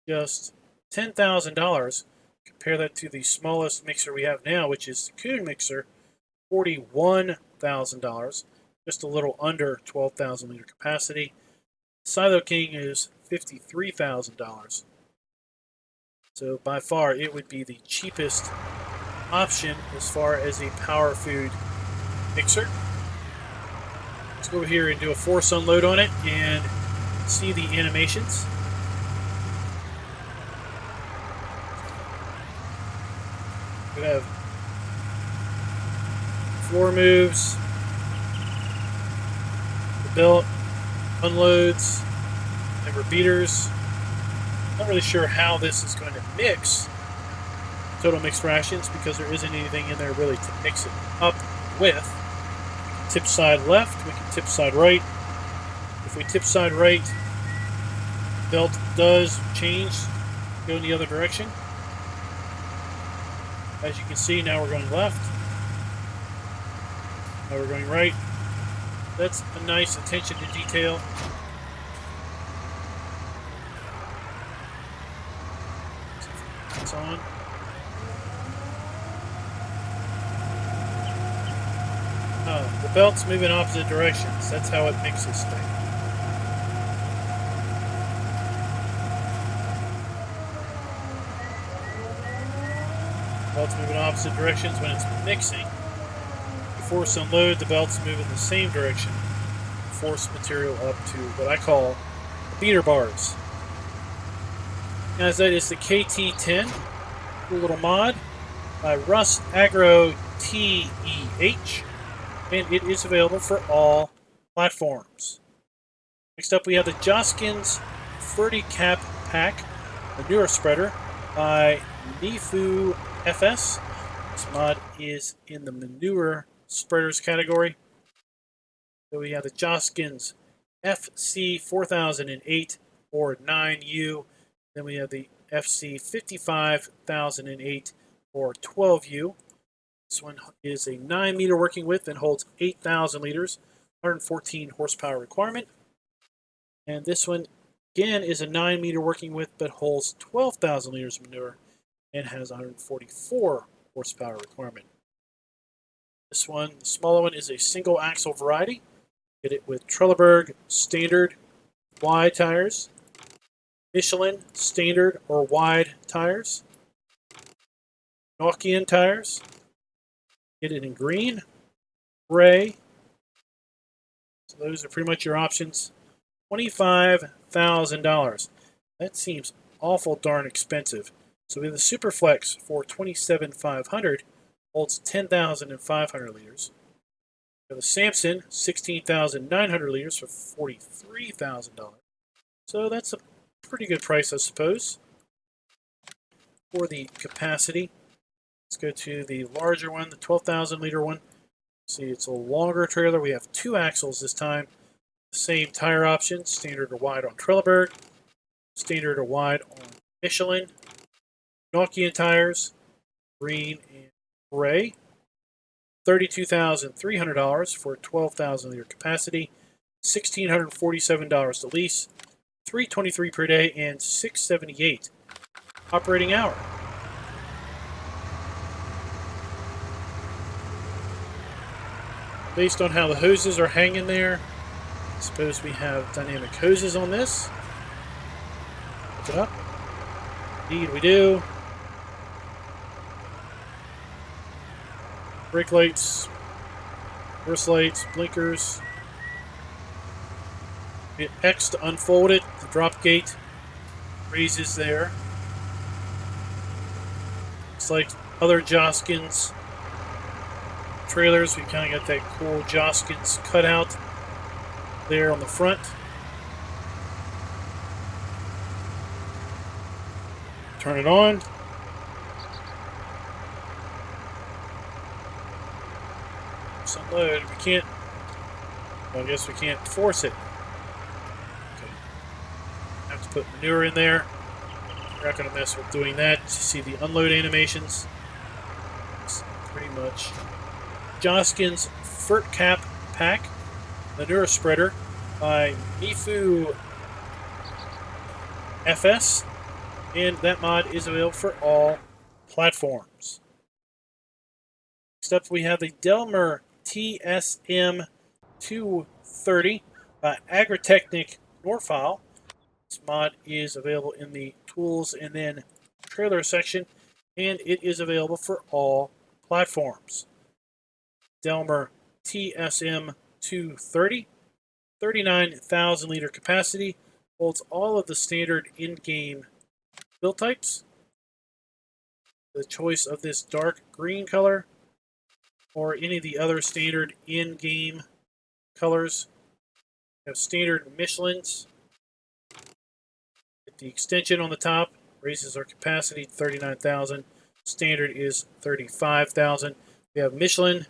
just $10,000. Compare that to the smallest mixer we have now, which is the Kuhn mixer, $41,000. Just a little under 12,000 liter capacity. Silo King is $53,000. So by far, it would be the cheapest option as far as a power food mixer. Let's go over here and do a force unload on it and see the animations. We have floor moves, the belt unloads, and repeaters. Not really sure how this is going to mix total mixed rations because there isn't anything in there really to mix it up with. We can tip side left, we can tip side right. If we tip side right, belt does change, go in the other direction. As you can see, now we're going left. Now we're going right. That's a nice attention to detail. It's on. Oh The belt's moving opposite directions. That's how it mixes things. Belt's moving opposite directions when it's mixing. You force unload, the belt's moving the same direction. Force material up to what I call beater bars. As that is the KT10, cool little mod by Rust Agro TEH, and it is available for all platforms. Next up, we have the Joskin's Ferti Cap Pack Manurespreader by Nifu FS. This mod is in the manure spreaders category. So we have the Joskin's FC4008 or 9U. Then we have the FC55008 or 12U. This one is a 9 meter working width and holds 8,000 liters, 114 horsepower requirement. And this one, again, is a 9 meter working width but holds 12,000 liters of manure and has 144 horsepower requirement. This one, the smaller one, is a single axle variety. Get it with Trelleborg standard wide tires, Michelin standard or wide tires, Nokian tires. Get it in green, gray. So those are pretty much your options. $25,000. That seems awful darn expensive. So we have the Superflex for $27,500, holds 10,500 liters. We have the Samson, 16,900 liters for $43,000. So that's a pretty good price, I suppose. For the capacity, let's go to the larger one, the 12,000 liter one. See, it's a longer trailer. We have 2 axles this time. The same tire options, standard or wide on Trelleborg, standard or wide on Michelin, Nokian tires, green and gray. $32,300 for 12,000 liter capacity, $1,647 to lease, $323 per day, and $678 operating hour. Based on how the hoses are hanging there, I suppose we have dynamic hoses on this. Look it up. Indeed we do. Brake lights, reverse lights, blinkers. Hit X to unfold it. The drop gate raises there. It's like other Joskin's trailers. We kind of got that cool Joskin's cutout there on the front. Turn it on. Unload. We can't. Well, I guess we can't force it. Okay. Have to put manure in there. We're not going to mess with doing that. You see the unload animations. It's pretty much Joskin's Fert Cap Pack Manurespreader by Nifu FS, and that mod is available for all platforms. Next up, we have the Demmler TSM 230 by Agritechnic Norfile. This mod is available in the tools and then trailer section, and it is available for all platforms. Demmler TSM 230, 39,000 liter capacity, holds all of the standard in-game build types. The choice of this dark green color or any of the other standard in-game colors. We have standard Michelin's. The extension on the top raises our capacity to 39,000. Standard is 35,000. We have Michelin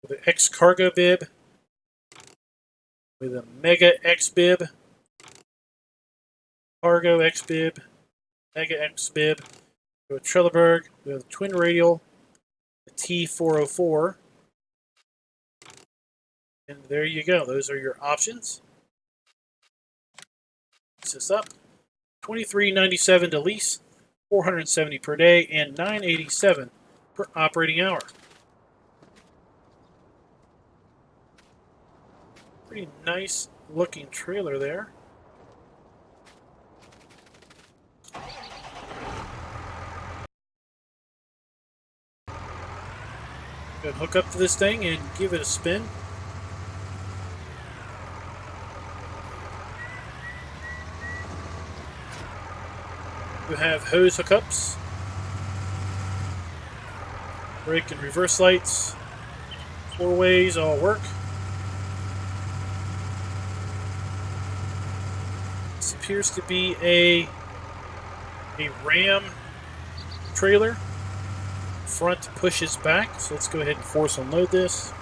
with an X cargo bib, with a Mega X bib, Cargo X bib, Mega X bib. We have Trelleborg. We have the twin radial, the T404. And there you go. Those are your options. Fix this up. $23.97 to lease, $470 per day, and $987 per operating hour. Pretty nice looking trailer there. Go hook up to this thing and give it a spin. You have hose hookups, brake and reverse lights, 4 ways all work. This appears to be a ram trailer. Front pushes back, so let's go ahead and force unload this.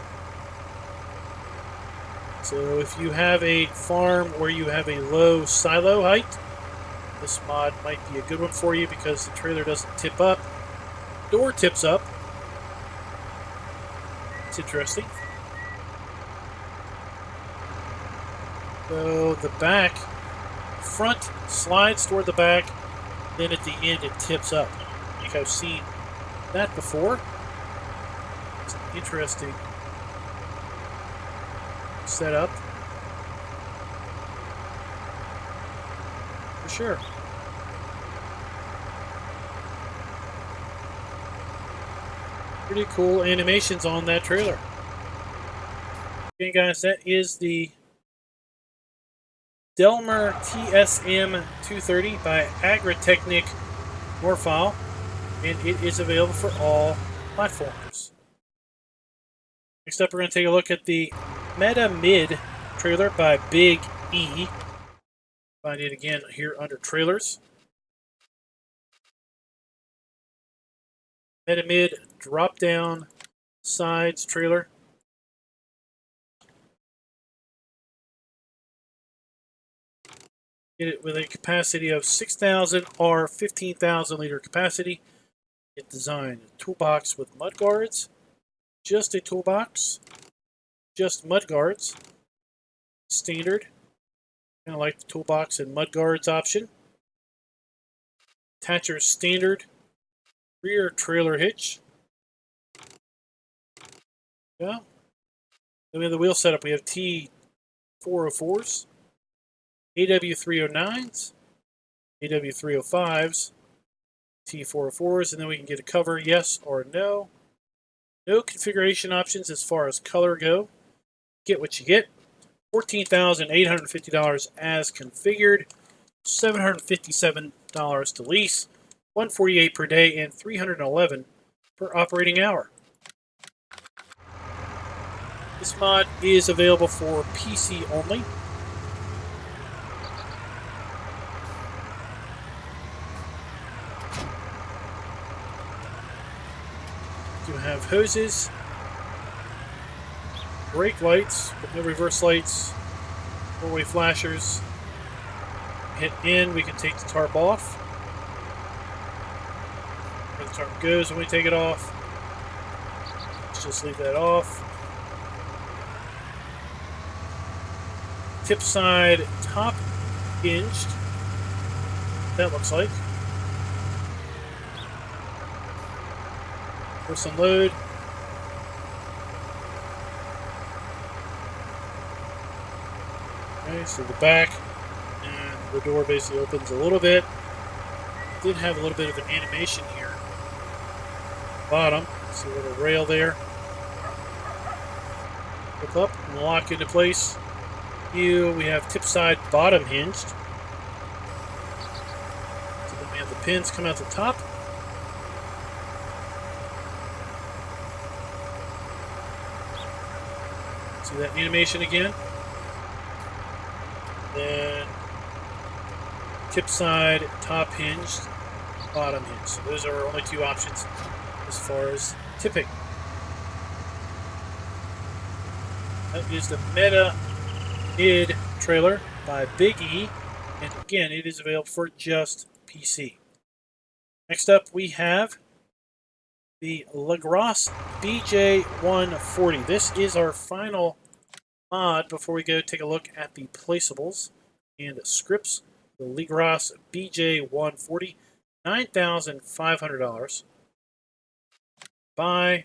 So if you have a farm where you have a low silo height, this mod might be a good one for you because the trailer doesn't tip up. Door tips up. It's interesting. So the front slides toward the back, then at the end it tips up. I think I've seen that before. It's an interesting setup. For sure. Pretty cool animations on that trailer. Okay guys, that is the Demmler TSM 230 by Agritechnic Morfile, and it is available for all platforms. Next up, we're going to take a look at the MetaMid trailer by Big E. Find it again here under trailers. MetaMid drop-down sides trailer. Get it with a capacity of 6,000 or 15,000 liter capacity. It designed a toolbox with mud guards. Just a toolbox. Just mud guards. Standard. Kind of like the toolbox and mud guards option. Attacher standard. Rear trailer hitch. Yeah. Then we have the wheel setup. We have T404s. AW309s, AW305s, T404s, and then we can get a cover, yes or no. No configuration options as far as color go. Get what you get. $14,850 as configured, $757 to lease, $148 per day, and $311 per operating hour. This mod is available for PC only. You have hoses, brake lights, but no reverse lights, 4-way flashers. Hit in, we can take the tarp off. Where the tarp goes when we take it off. Let's just leave that off. Tip side top hinged. That looks like. Force unload. Okay, so the back and the door basically opens a little bit. Did have a little bit of an animation here. Bottom, see a little rail there. Hook up and lock into place. Here we have tip side bottom hinged. So then we have the pins come out the top. See that animation again. Then tip side, top hinged, bottom hinged. So those are our only two options as far as tipping. That is the MetaMid trailer by Big E. And again, it is available for just PC. Next up, we have the Legras BJ140. This is our final mod before we go take a look at the placeables and scripts. The Legras BJ140, $9,500 by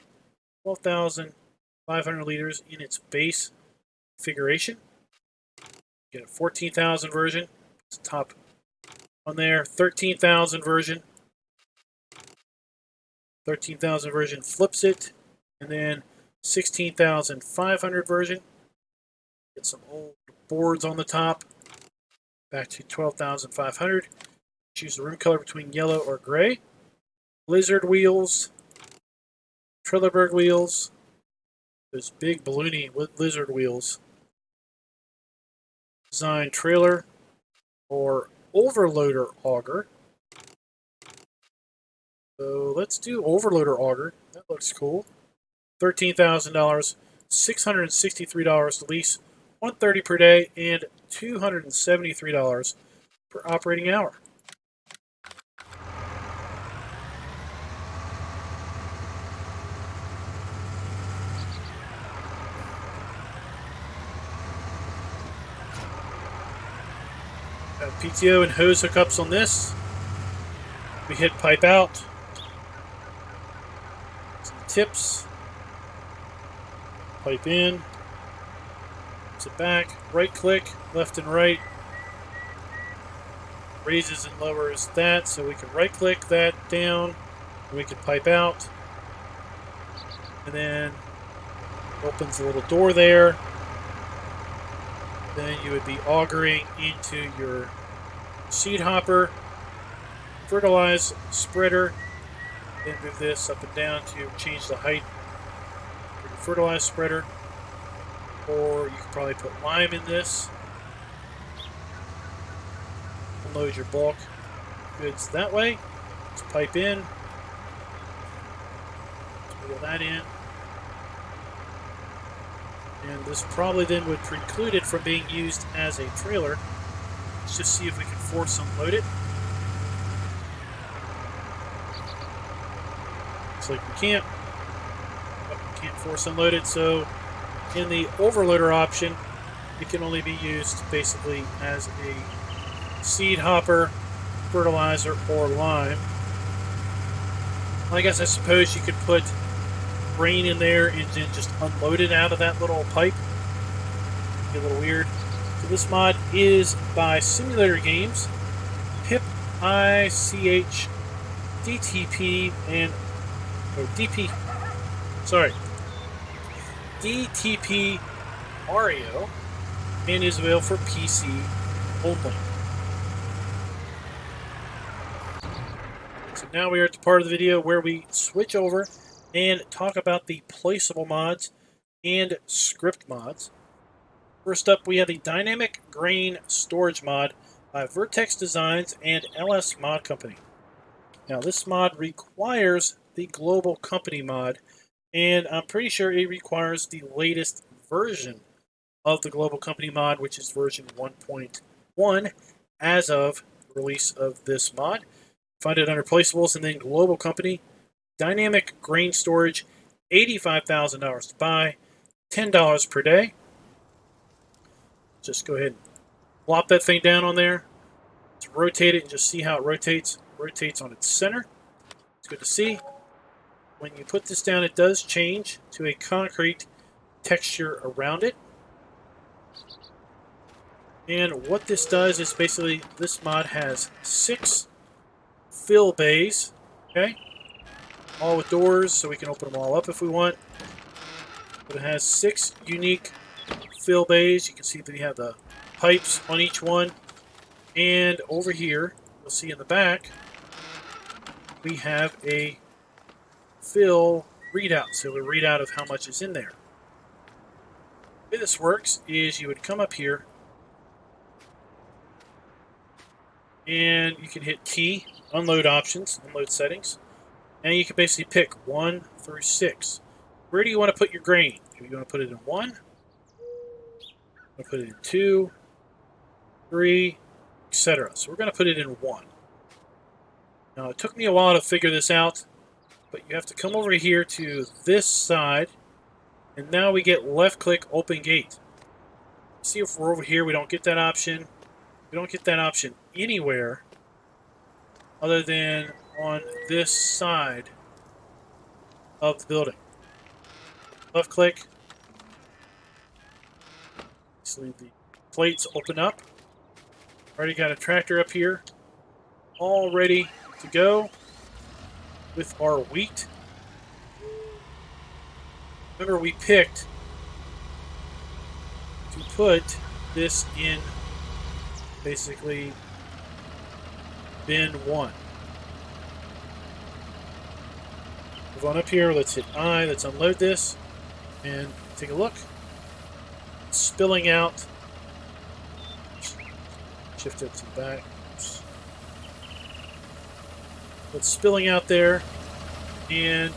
12,500 liters in its base configuration. Get a 14,000 version. It's top on there. 13,000 version. 13,000 version flips it. And then 16,500 version. Get some old boards on the top. Back to 12,500. Choose the rim color between yellow or gray. Blizzard wheels. Trelleborg wheels. Those big balloony lizard wheels. Design trailer or overloader auger. So let's do overloader auger. That looks cool. $13,000, $663 to lease, $130 per day, and $273 per operating hour. Got PTO and hose hookups on this. We hit pipe out. Some tips. Pipe in. Sit back. Right click. Left and right. Raises and lowers that. So we can right click that down. And we can pipe out. And then opens a little door there. Then you would be augering into your seed hopper, fertilize spreader, then move this up and down to change the height for your fertilize spreader. Or you could probably put lime in this. Unload your bulk goods that way. Let's pipe in. Let's wheel that in. And this probably then would preclude it from being used as a trailer. Let's just see if we can force unload it. Looks like we can't. But we can't force unload it, so in the overloader option, it can only be used basically as a seed hopper, fertilizer, or lime. I guess I suppose you could put grain in there and then just unload it out of that little pipe. Be a little weird. So this mod is by Simulator Games, Pip ICH DTP and DTP Ario, and is available for PC only. So now we are at the part of the video where we switch over and talk about the placeable mods and script mods. First up, we have the Dynamic Grain Storage mod by Vertex Designs and LS Mod Company. Now, this mod requires the GlobalCompany mod, and I'm pretty sure it requires the latest version of the GlobalCompany mod, which is version 1.1 as of release of this mod. Find it under Placeables, and then GlobalCompany Dynamic Grain Storage, $85,000 to buy, $10 per day. Just go ahead and plop that thing down on there. Let's rotate it and just see how it rotates. Rotates on its center. It's good to see. When you put this down, it does change to a concrete texture around it. And what this does is basically this mod has 6 fill bays. Okay? All with doors, so we can open them all up if we want. But it has 6 unique fill bays. You can see that we have the pipes on each one. And over here, you'll see in the back, we have a fill readout. So a readout of how much is in there. The way this works is you would come up here and you can hit T, unload options, unload settings. And you can basically pick 1 through 6. Where do you want to put your grain? Do you want to put it in 1? I'll put it in 2, 3, etc. So we're going to put it in 1. Now, it took me a while to figure this out, but you have to come over here to this side, and now we get left-click Open Gate. See if we're over here, we don't get that option. We don't get that option anywhere other than on this side of the building. Left click. Let's leave the plates open up. Already got a tractor up here, all ready to go with our wheat. Remember, we picked to put this in basically bin 1. Move on up here, let's hit I, let's unload this, and take a look. It's spilling out. Shift it to the back. It's spilling out there, and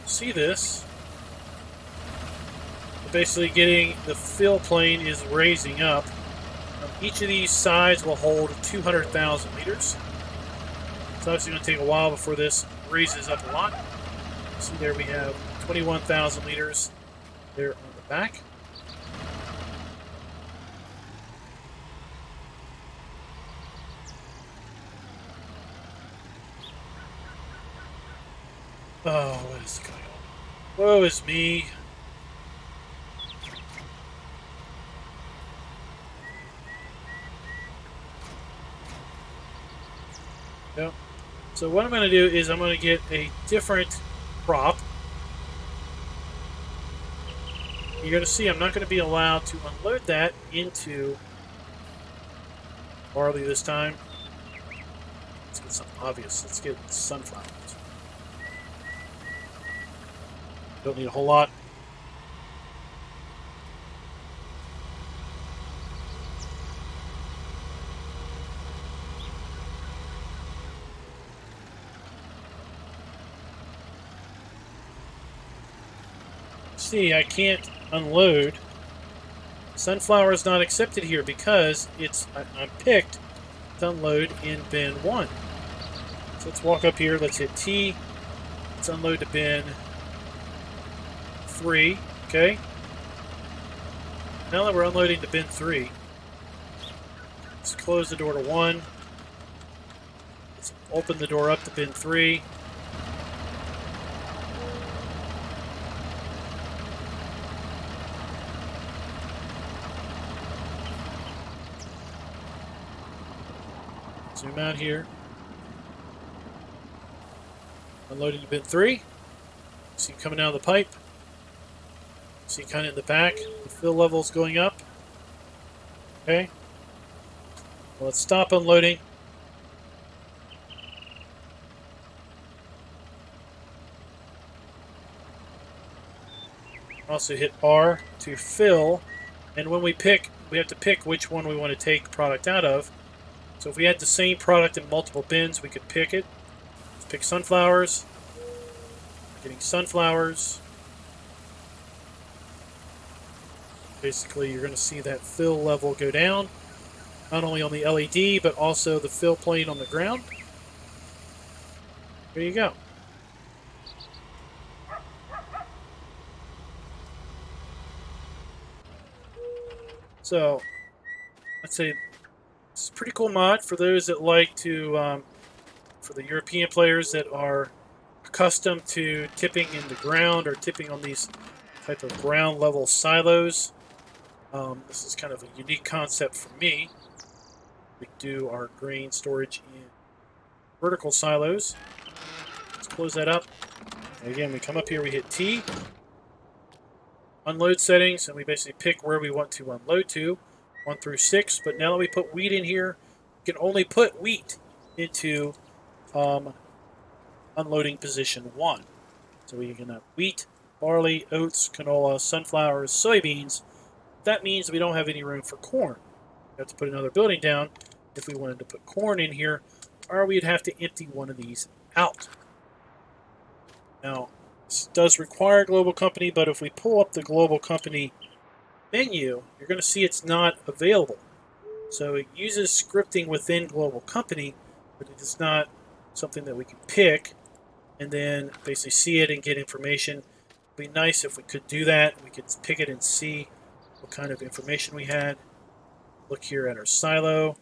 see this. Basically getting the fill plane is raising up. Each of these sides will hold 200,000 liters. It's obviously going to take a while before this raises up a lot. See there we have 21,000 liters there on the back. Oh, what is going on? Woe is me. Yep. So what I'm going to do is I'm going to get a different prop. You're going to see I'm not going to be allowed to unload that into barley this time. Let's get something obvious. Let's get sunflowers. Don't need a whole lot. See, I can't unload. Sunflower is not accepted here because I'm picked to unload in bin 1. So let's walk up here. Let's hit T. Let's unload to bin 3. Okay. Now that we're unloading to bin 3, let's close the door to 1. Let's open the door up to bin 3. Zoom out here. Unloading to bin 3. See coming out of the pipe. See kind of in the back. The fill level's going up. Okay. Well, let's stop unloading. Also hit R to fill. And when we pick, we have to pick which one we want to take product out of. So if we had the same product in multiple bins, we could pick it. Let's pick sunflowers. We're getting sunflowers. Basically, you're going to see that fill level go down, not only on the LED, but also the fill plane on the ground. There you go. So, let's say it's a pretty cool mod for those that like to, for the European players that are accustomed to tipping in the ground or tipping on these type of ground level silos. This is kind of a unique concept for me. We do our grain storage in vertical silos. Let's close that up. And again, we come up here, we hit T. Unload settings, and we basically pick where we want to unload to. 1 through 6, but now that we put wheat in here, we can only put wheat into unloading position 1. So we can have wheat, barley, oats, canola, sunflowers, soybeans. That means we don't have any room for corn. We have to put another building down if we wanted to put corn in here, or we'd have to empty one of these out. Now, this does require GlobalCompany, but if we pull up the GlobalCompany menu, you're going to see it's not available. So it uses scripting within GlobalCompany, but it is not something that we can pick and then basically see it and get information. It would be nice if we could do that. We could pick it and see what kind of information we had. Look here at our silo.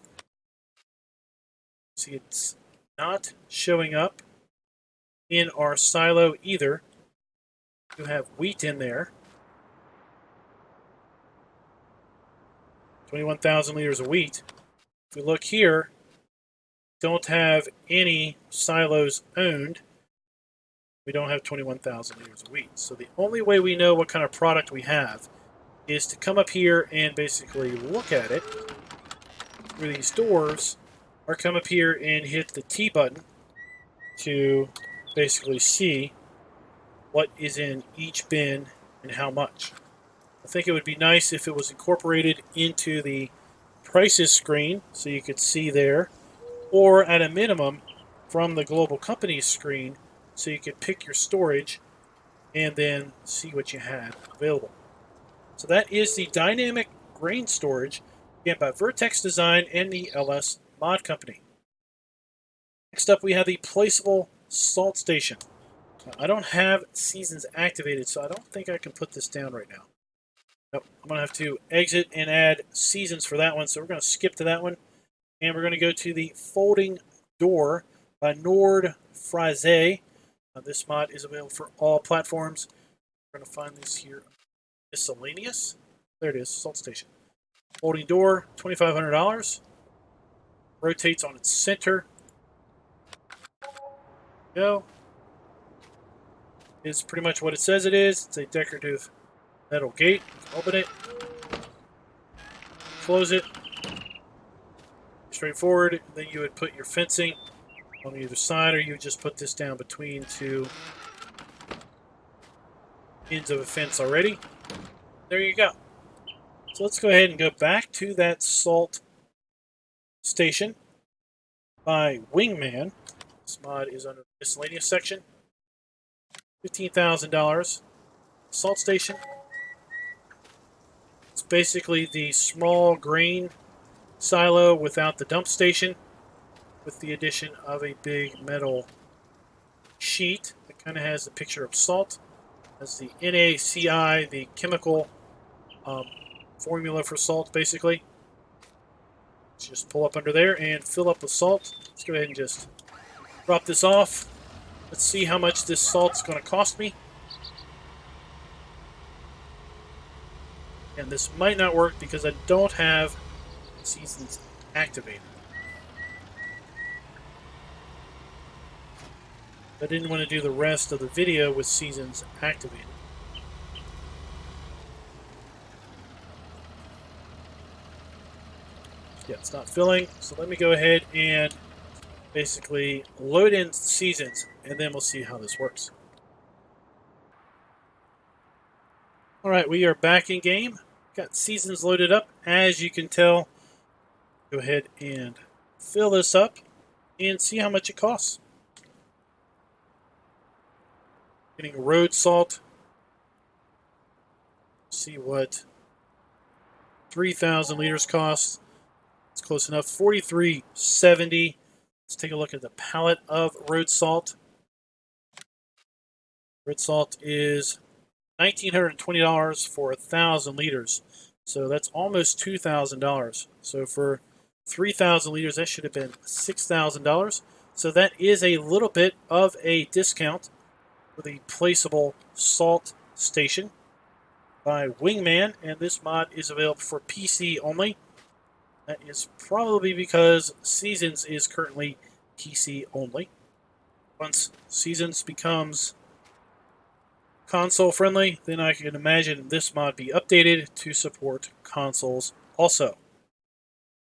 See, it's not showing up in our silo either. You have wheat in there. 21,000 liters of wheat. If we look here, don't have any silos owned. We don't have 21,000 liters of wheat. So the only way we know what kind of product we have is to come up here and basically look at it through these doors, or come up here and hit the T button to basically see what is in each bin and how much. I think it would be nice if it was incorporated into the prices screen so you could see there, or at a minimum from the GlobalCompany screen so you could pick your storage and then see what you had available. So that is the dynamic grain storage, again by Vertex Design and the LS Mod Company. Next up we have the placeable salt station. Now, I don't have seasons activated, so I don't think I can put this down right now. Nope, I'm going to have to exit and add seasons for that one, so we're going to skip to that one. And we're going to go to the Folding Door by Nord Fraise. This mod is available for all platforms. We're going to find this here. Miscellaneous. There it is, salt station. Folding door, $2,500. Rotates on its center. Go. Is pretty much what it says it is. It's a decorative metal gate. Open it. Close it. Straightforward. Then you would put your fencing on either side, or you would just put this down between two ends of a fence already. There you go. So let's go ahead and go back to that salt station by Wingman. This mod is under the miscellaneous section. $15,000. Salt station. It's basically the small grain silo without the dump station, with the addition of a big metal sheet that kind of has the picture of salt. That's the NaCl, the chemical formula for salt, basically. Let's just pull up under there and fill up with salt. Let's go ahead and just drop this off. Let's see how much this salt's going to cost me. And this might not work because I don't have seasons activated. I didn't want to do the rest of the video with seasons activated. Yeah, it's not filling, so let me go ahead and basically load in seasons, and then we'll see how this works. Alright, we are back in game. Got seasons loaded up. As you can tell, go ahead and fill this up and see how much it costs. Getting road salt. See what 3,000 liters costs. It's close enough. $43.70. Let's take a look at the pallet of road salt. Road salt is $1,920 for 1,000 liters. So that's almost $2,000. So for 3,000 liters, that should have been $6,000. So that is a little bit of a discount for the placeable salt station by Wingman, and this mod is available for PC only. That is probably because Seasons is currently PC only. Once Seasons becomes console friendly, then I can imagine this mod be updated to support consoles also.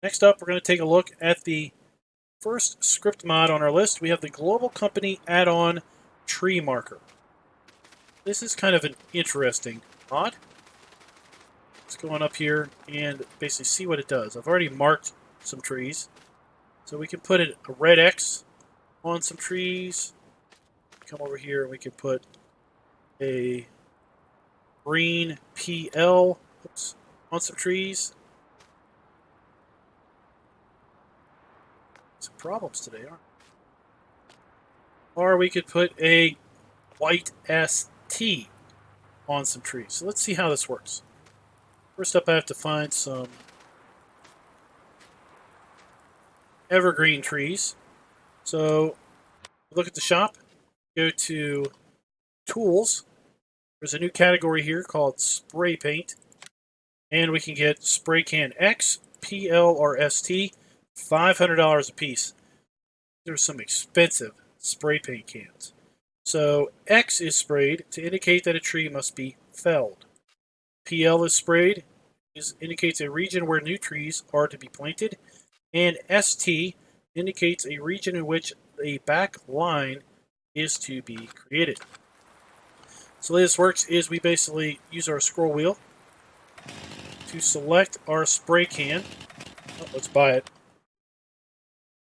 Next up, we're going to take a look at the first script mod on our list. We have the GlobalCompany add-on TreeMarker. This is kind of an interesting mod. Let's go on up here and basically see what it does. I've already marked some trees. So we can put a red X on some trees. Come over here and we can put a green PL on some trees. Some problems today, aren't there? Or we could put a white ST on some trees. So let's see how this works. First up, I have to find some evergreen trees. So look at the shop, go to Tools, There's a new category here called spray paint. And we can get spray can X, PL, or ST, $500 a piece. There's some expensive spray paint cans. So X is sprayed to indicate that a tree must be felled. PL is sprayed, indicates a region where new trees are to be planted. And ST indicates a region in which a back line is to be created. So the way this works is we basically use our scroll wheel to select our spray can. Oh, let's buy it.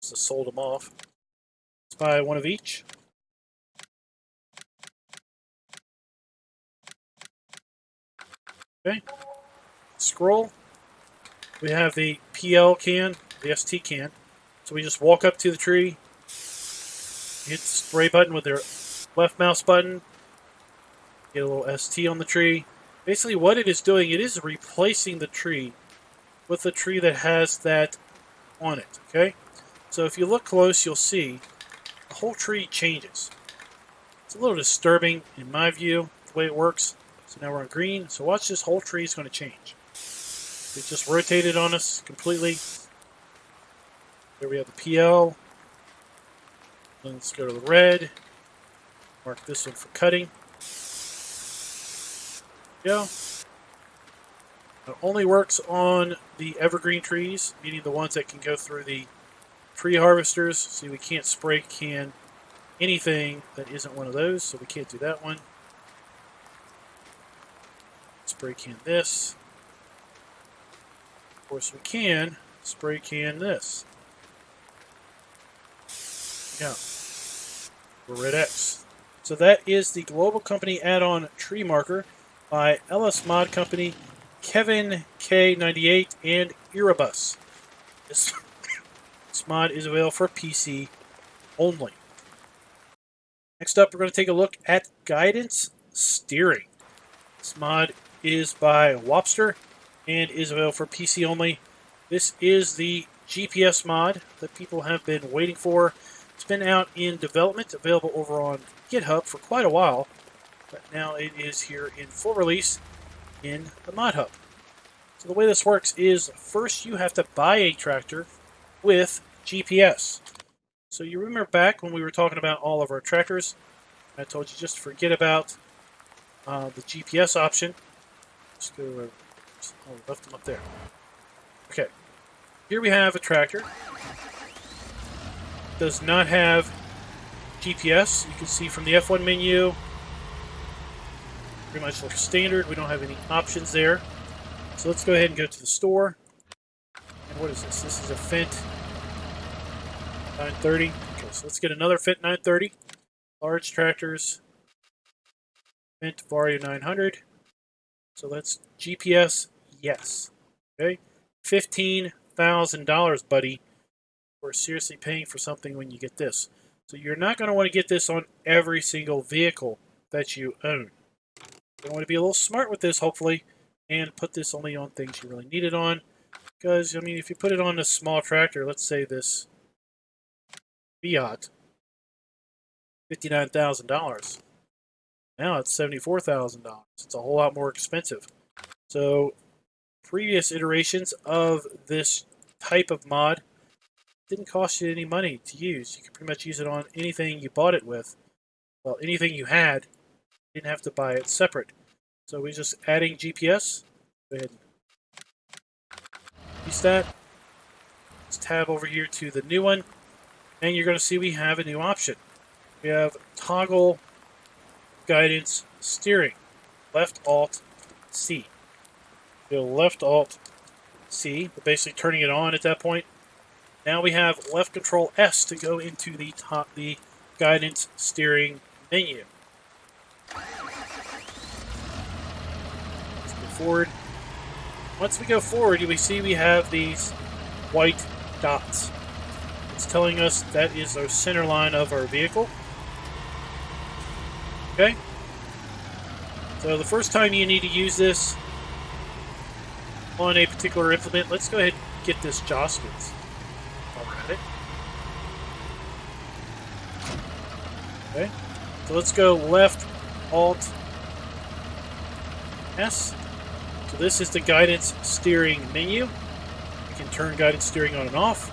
Just sold them off. Let's buy one of each. Okay. Scroll. We have the PL can, the ST can. So we just walk up to the tree, hit the spray button with their left mouse button, get a little ST on the tree. Basically what it is doing, it is replacing the tree with the tree that has that on it, okay? So if you look close, you'll see the whole tree changes. It's a little disturbing in my view, the way it works. So now we're on green, so watch, this whole tree is going to change. It just rotated on us completely. Here we have the PL. Let's go to the red. Mark this one for cutting. Go. It only works on the evergreen trees, meaning the ones that can go through the tree harvesters. See, we can't spray can anything that isn't one of those, so we can't do that one. Spray can this. Of course, we can spray can this. Yeah. For Red X. So that is the GlobalCompany add-on TreeMarker by LS Mod Company, Kevin K98, and Erebus. This mod is available for PC only. Next up, we're going to take a look at guidance steering. This mod is by Wopster and is available for PC only. This is the GPS mod that people have been waiting for. It's been out in development, available over on GitHub for quite a while, but now it is here in full release in the modhub. So the way this works is, first you have to buy a tractor with GPS. So you remember back when we were talking about all of our tractors, I told you just forget about the GPS option. Just go, oh, we left them up there. Okay, here we have a tractor. Does not have GPS. You can see from the F1 menu, pretty much looks standard. We don't have any options there. So let's go ahead and go to the store. And what is this? This is a Fendt 930. Okay, so let's get another Fendt 930. Large tractors. Fendt Vario 900. So that's GPS, yes. Okay, $15,000, buddy. We're seriously paying for something when you get this. So you're not going to want to get this on every single vehicle that you own. You want to be a little smart with this, hopefully, and put this only on things you really need it on. Because, I mean, if you put it on a small tractor, let's say this Fiat, $59,000. Now it's $74,000. It's a whole lot more expensive. So previous iterations of this type of mod didn't cost you any money to use. You could pretty much use it on anything you bought it with. Well, anything you had, you didn't have to buy it separate. So we're just adding GPS. Go ahead and use that. Let's tab over here to the new one. And you're going to see we have a new option. We have toggle guidance steering. Left Alt C. Go Left Alt C, but basically turning it on at that point. Now we have left Control S to go into the guidance steering menu. Let's go forward. Once we go forward, we see we have these white dots. It's telling us that is our center line of our vehicle. Okay? So the first time you need to use this on a particular implement, let's go ahead and get this Joskin's while we're at it. Okay? So let's go left Alt S. So this is the guidance steering menu. You can turn guidance steering on and off.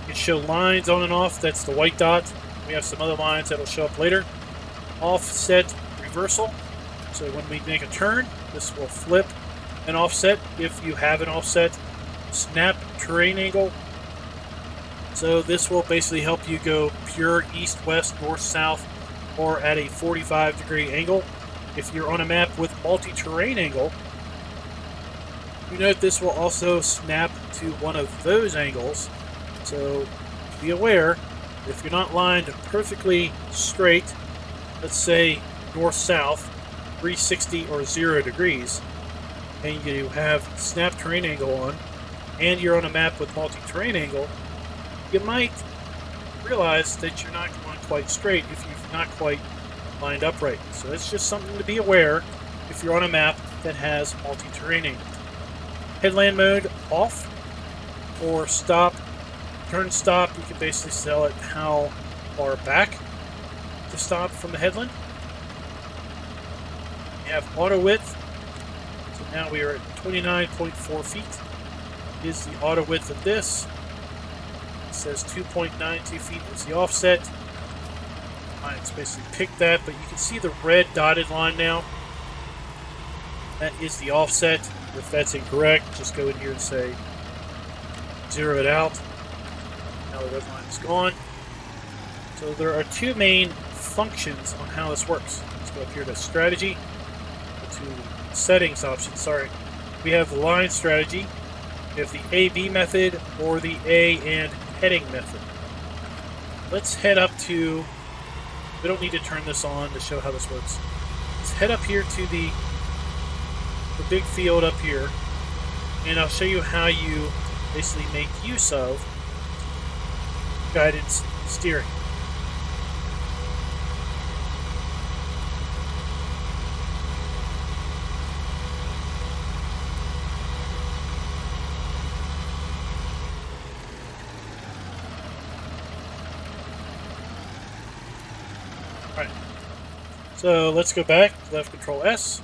You can show lines on and off. That's the white dot. We have some other lines that will show up later. Offset reversal. So when we make a turn, this will flip an offset if you have an offset. Snap terrain angle. So this will basically help you go pure east-west, north-south, or at a 45-degree angle. If you're on a map with multi-terrain angle, you note this will also snap to one of those angles. So be aware, if you're not lined perfectly straight, let's say north-south, 360 or 0 degrees, and you have snap terrain angle on, and you're on a map with multi-terrain angle, you might realize that you're not going quite straight if you've not quite lined up right. So it's just something to be aware if you're on a map that has multi-terrain angle. Headland mode off, or stop, turn stop. You can basically tell it how far back to stop from the headland. You have auto width. So now we are at 29.4 feet. Is the auto width of this. It says 2.92 feet is the offset. It's basically picked that, but you can see the red dotted line now. That is the offset. If that's incorrect, just go in here and say 0 it out. Now the red line is gone. So there are two main functions on how this works. Let's go up here to strategy, to settings option, sorry. We have the line strategy. We have the A-B method or the A and heading method. Let's head up to, we don't need to turn this on to show how this works. Let's head up here to the big field up here, and I'll show you how you basically make use of guidance steering. Alright, so let's go back, left control S.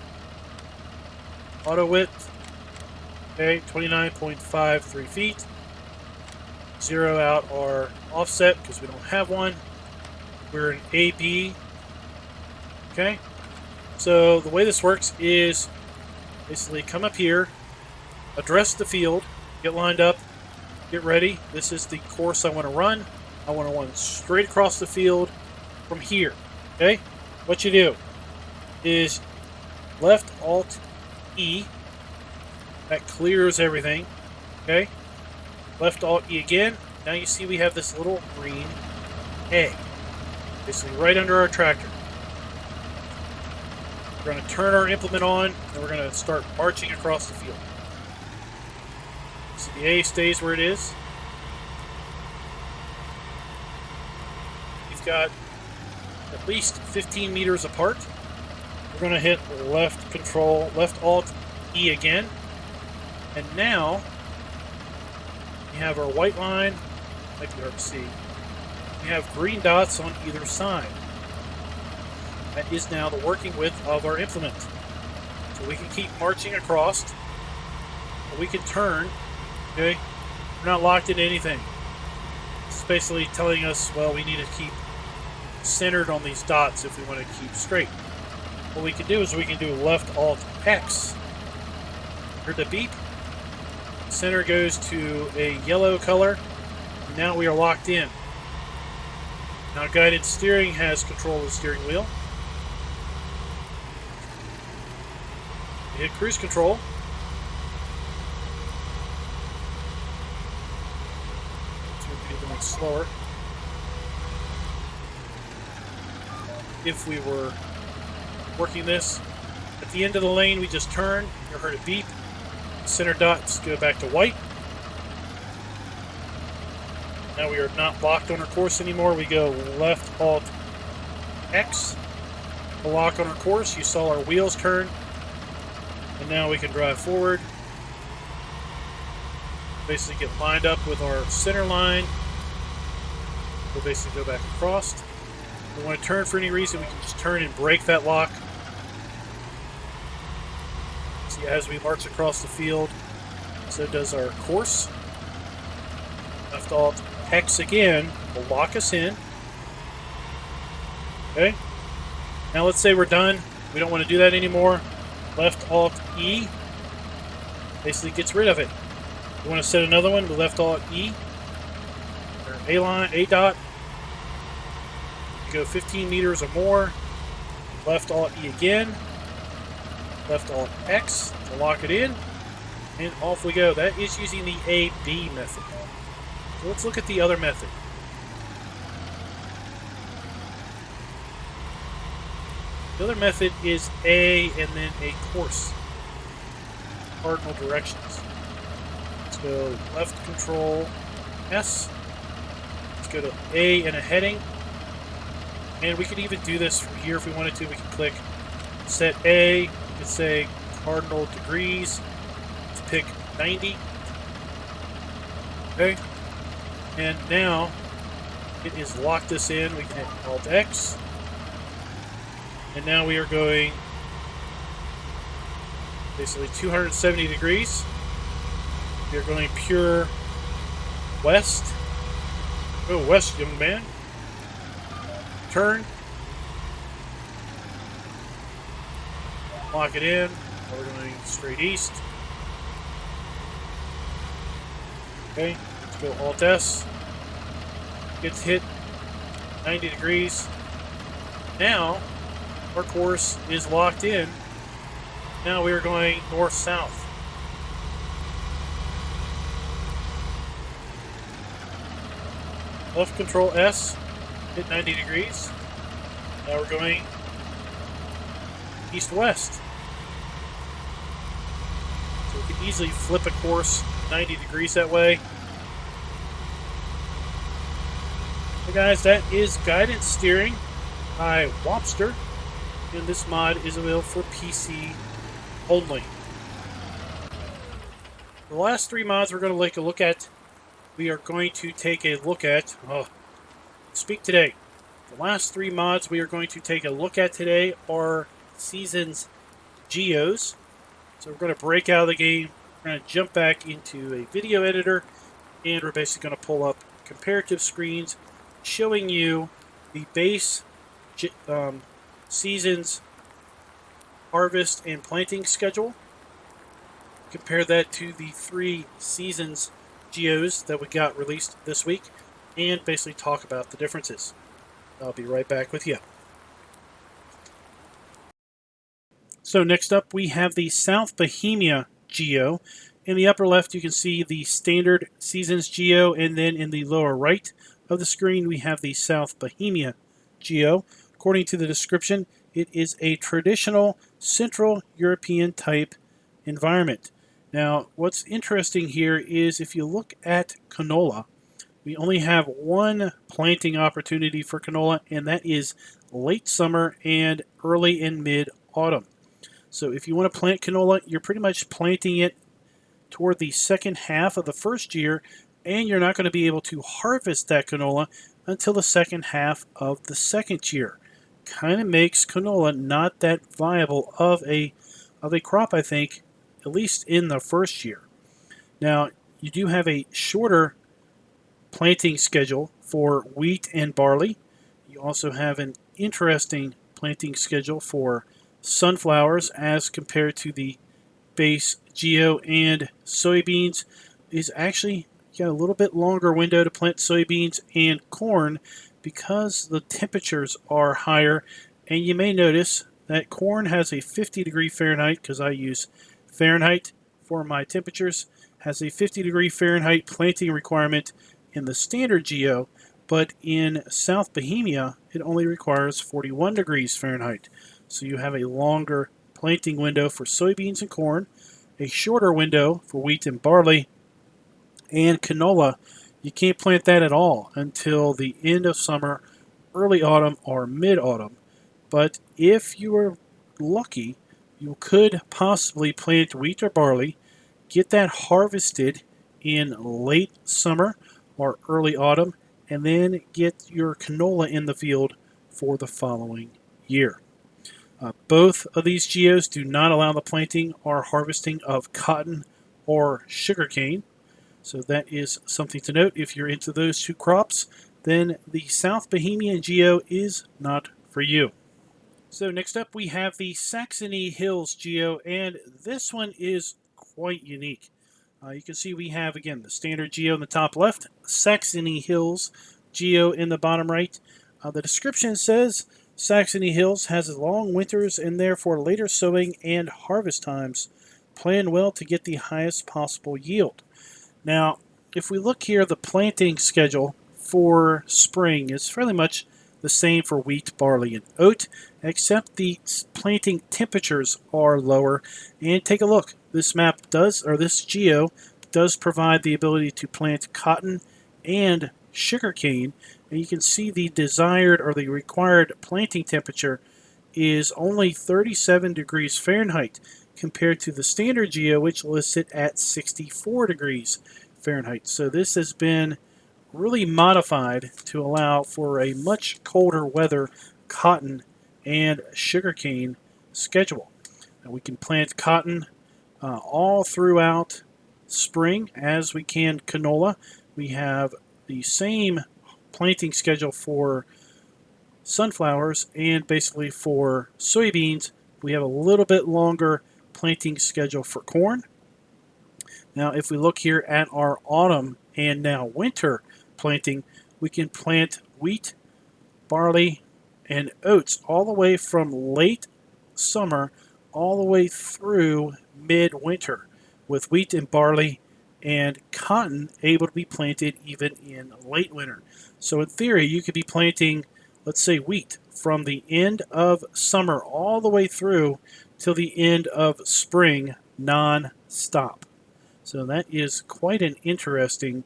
Auto width, okay, 29.53 feet. 0 out our offset because we don't have one. We're in AB. Okay, so the way this works is basically come up here, address the field, get lined up, get ready. This is the course I want to run. I want to run straight across the field from here. Okay, what you do is left Alt E, that clears everything. Okay, left Alt E again. Now you see we have this little green egg, basically right under our tractor. We're going to turn our implement on, and we're going to start marching across the field. So the A stays where it is. We've got at least 15 meters apart. We're going to hit left control, left Alt E again. And now we have our white line, might be hard to see. We have green dots on either side. That is now the working width of our implement. So we can keep marching across, or we can turn, okay? We're not locked into anything. It's basically telling us, well, we need to keep centered on these dots if we want to keep straight. What we can do is we can do left Alt X. Heard the beep. Center goes to a yellow color. Now we are locked in. Now guided steering has control of the steering wheel. We hit cruise control. So we'll be a little slower. If we were working this, at the end of the lane we just turn, you heard a beep, center dots go back to white. Now we are not locked on our course anymore. We go left Alt X to lock on our course. You saw our wheels turn, and now we can drive forward. Basically get lined up with our center line. We'll basically go back across. If we want to turn for any reason, we can just turn and break that lock. See, as we march across the field, so does our course. Left Alt X again will lock us in. Okay. Now let's say we're done. We don't want to do that anymore. Left Alt E basically gets rid of it. You want to set another one with Left Alt E or A dot. You go 15 meters or more. Left Alt E again. Left Alt X to lock it in. And off we go. That is using the A-B method. So let's look at the other method. The other method is A and then a course. Cardinal directions. Let's go left control S. Let's go to A and a heading. And we could even do this from here if we wanted to. We can click set A. We could say cardinal degrees. Let's pick 90. Okay. And now it is locked us in. We can hit Alt X. And now we are going basically 270 degrees. We are going pure west. Go west, young man. Turn. Lock it in. Now we're going straight east. Okay, let's go Alt S. Gets hit 90 degrees. Now our course is locked in. Now we are going north-south. Left control S, hit 90 degrees. Now we're going east-west. So we can easily flip a course 90 degrees that way. So guys, that is guidance steering by Wopster. And this mod is available for PC only. The last three mods we're going to take a look at, we are going to take a look at, speak today. The last three mods we are going to take a look at today are Seasons Geos. So we're going to break out of the game, we're going to jump back into a video editor, and we're basically going to pull up comparative screens showing you the base Seasons harvest and planting schedule. Compare that to the 3 Seasons Geos that we got released this week, and basically talk about the differences. I'll be right back with you. So next up we have the South Bohemia Geo. In the upper left you can see the standard Seasons Geo, and then in the lower right of the screen we have the South Bohemia Geo. According to the description, it is a traditional Central European type environment. Now, what's interesting here is if you look at canola, we only have one planting opportunity for canola, and that is late summer and early and mid-autumn. So if you want to plant canola, you're pretty much planting it toward the second half of the first year, and you're not going to be able to harvest that canola until the second half of the second year. Kind of makes canola not that viable of a crop, I think, at least in the first year. Now, you do have a shorter planting schedule for wheat and barley. You also have an interesting planting schedule for sunflowers as compared to the base Geo, and soybeans is actually got a little bit longer window to plant soybeans and corn because the temperatures are higher. And you may notice that corn has a 50 degree Fahrenheit, because I use Fahrenheit for my temperatures, has a 50 degree Fahrenheit planting requirement in the standard Geo, but in South Bohemia it only requires 41 degrees Fahrenheit. So you have a longer planting window for soybeans and corn, a shorter window for wheat and barley, and canola. You can't plant that at all until the end of summer, early autumn, or mid-autumn. But if you are lucky, you could possibly plant wheat or barley, get that harvested in late summer or early autumn, and then get your canola in the field for the following year. Both of these geos do not allow the planting or harvesting of cotton or sugarcane. So that is something to note. If you're into those two crops, then the South Bohemian Geo is not for you. So next up we have the Saxony Hills Geo, and this one is quite unique. You can see we have, again, the standard Geo in the top left, Saxony Hills Geo in the bottom right. The description says Saxony Hills has long winters and therefore later sowing and harvest times. Plan well to get the highest possible yield. Now, if we look here, the planting schedule for spring is fairly much the same for wheat, barley, and oat, except the planting temperatures are lower. And take a look. This map does, or this geo, does provide the ability to plant cotton and sugarcane. And you can see the desired or the required planting temperature is only 37 degrees Fahrenheit compared to the standard geo, which lists it at 64 degrees Fahrenheit. So this has been really modified to allow for a much colder weather cotton and sugarcane schedule. Now we can plant cotton all throughout spring as we can canola. We have the same planting schedule for sunflowers, and basically for soybeans we have a little bit longer planting schedule for corn. Now if we look here at our autumn and now winter planting, we can plant wheat, barley, and oats all the way from late summer all the way through mid-winter, with wheat and barley and cotton able to be planted even in late winter. So in theory, you could be planting, let's say, wheat from the end of summer all the way through till the end of spring non-stop. So that is quite an interesting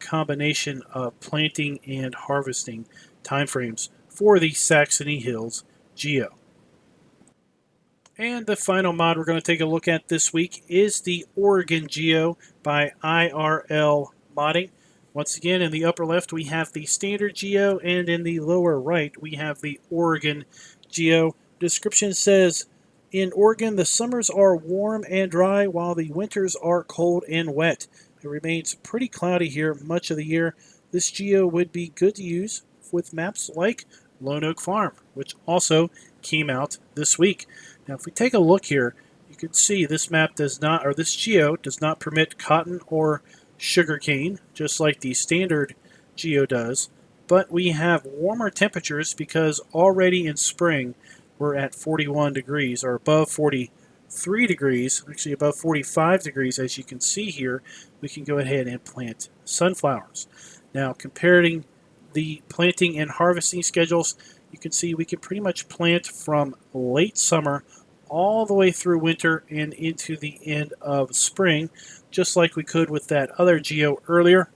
combination of planting and harvesting timeframes for the Saxony Hills Geo. And the final mod we're going to take a look at this week is the Oregon Geo by IRL Modding. Once again, in the upper left we have the standard Geo, and in the lower right we have the Oregon Geo. Description says, in Oregon the summers are warm and dry while the winters are cold and wet. It remains pretty cloudy here much of the year. This geo would be good to use with maps like Lone Oak Farm, which also came out this week. Now if we take a look here, you can see this map does not, or this geo does not permit cotton or sugarcane, just like the standard geo does. But we have warmer temperatures because already in spring we're at 41 degrees, or above 43 degrees, actually above 45 degrees, as you can see here. We can go ahead and plant sunflowers. Now comparing the planting and harvesting schedules, you can see we can pretty much plant from late summer all the way through winter and into the end of spring, just like we could with that other geo earlier.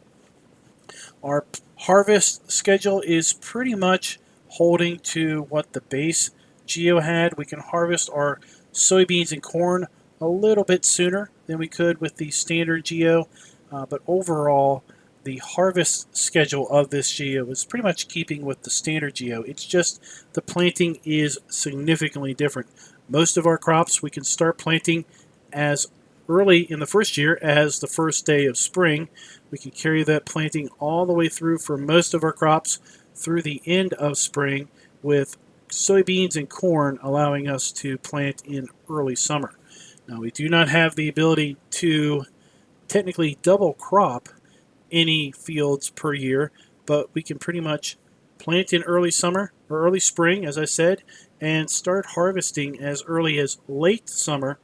Our harvest schedule is pretty much holding to what the base geo had. We can harvest our soybeans and corn a little bit sooner than we could with the standard geo, but overall the harvest schedule of this geo is pretty much keeping with the standard geo. It's just the planting is significantly different. Most of our crops we can start planting as early in the first year as the first day of spring. We can carry that planting all the way through for most of our crops through the end of spring, with soybeans and corn allowing us to plant in early summer. Now we do not have the ability to technically double crop any fields per year, but we can pretty much plant in early summer or early spring, as I said, and start harvesting as early as late summer.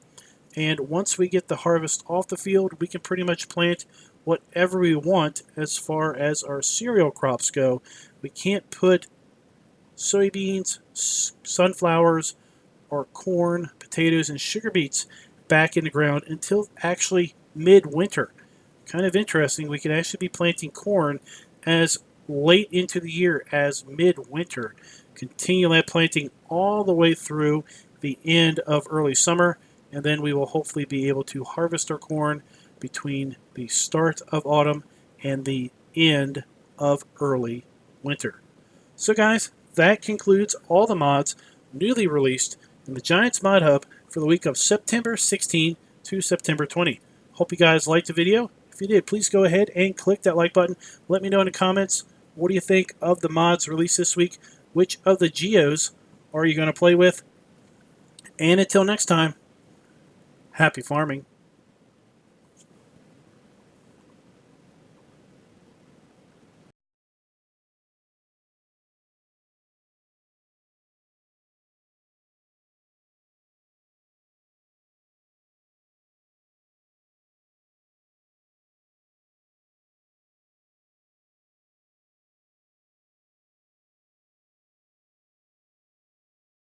And once we get the harvest off the field, we can pretty much plant whatever we want as far as our cereal crops go. We can't put soybeans, sunflowers, or corn, potatoes, and sugar beets back in the ground until actually mid-winter. Kind of interesting, we could actually be planting corn as late into the year as mid-winter. Continue that planting all the way through the end of early summer, and then we will hopefully be able to harvest our corn between the start of autumn and the end of early winter. So guys, that concludes all the mods newly released in the Giants Mod Hub for the week of September 16 to September 20. Hope you guys liked the video. If you did, please go ahead and click that like button. Let me know in the comments, what do you think of the mods released this week? Which of the geos are you going to play with? And until next time, happy farming.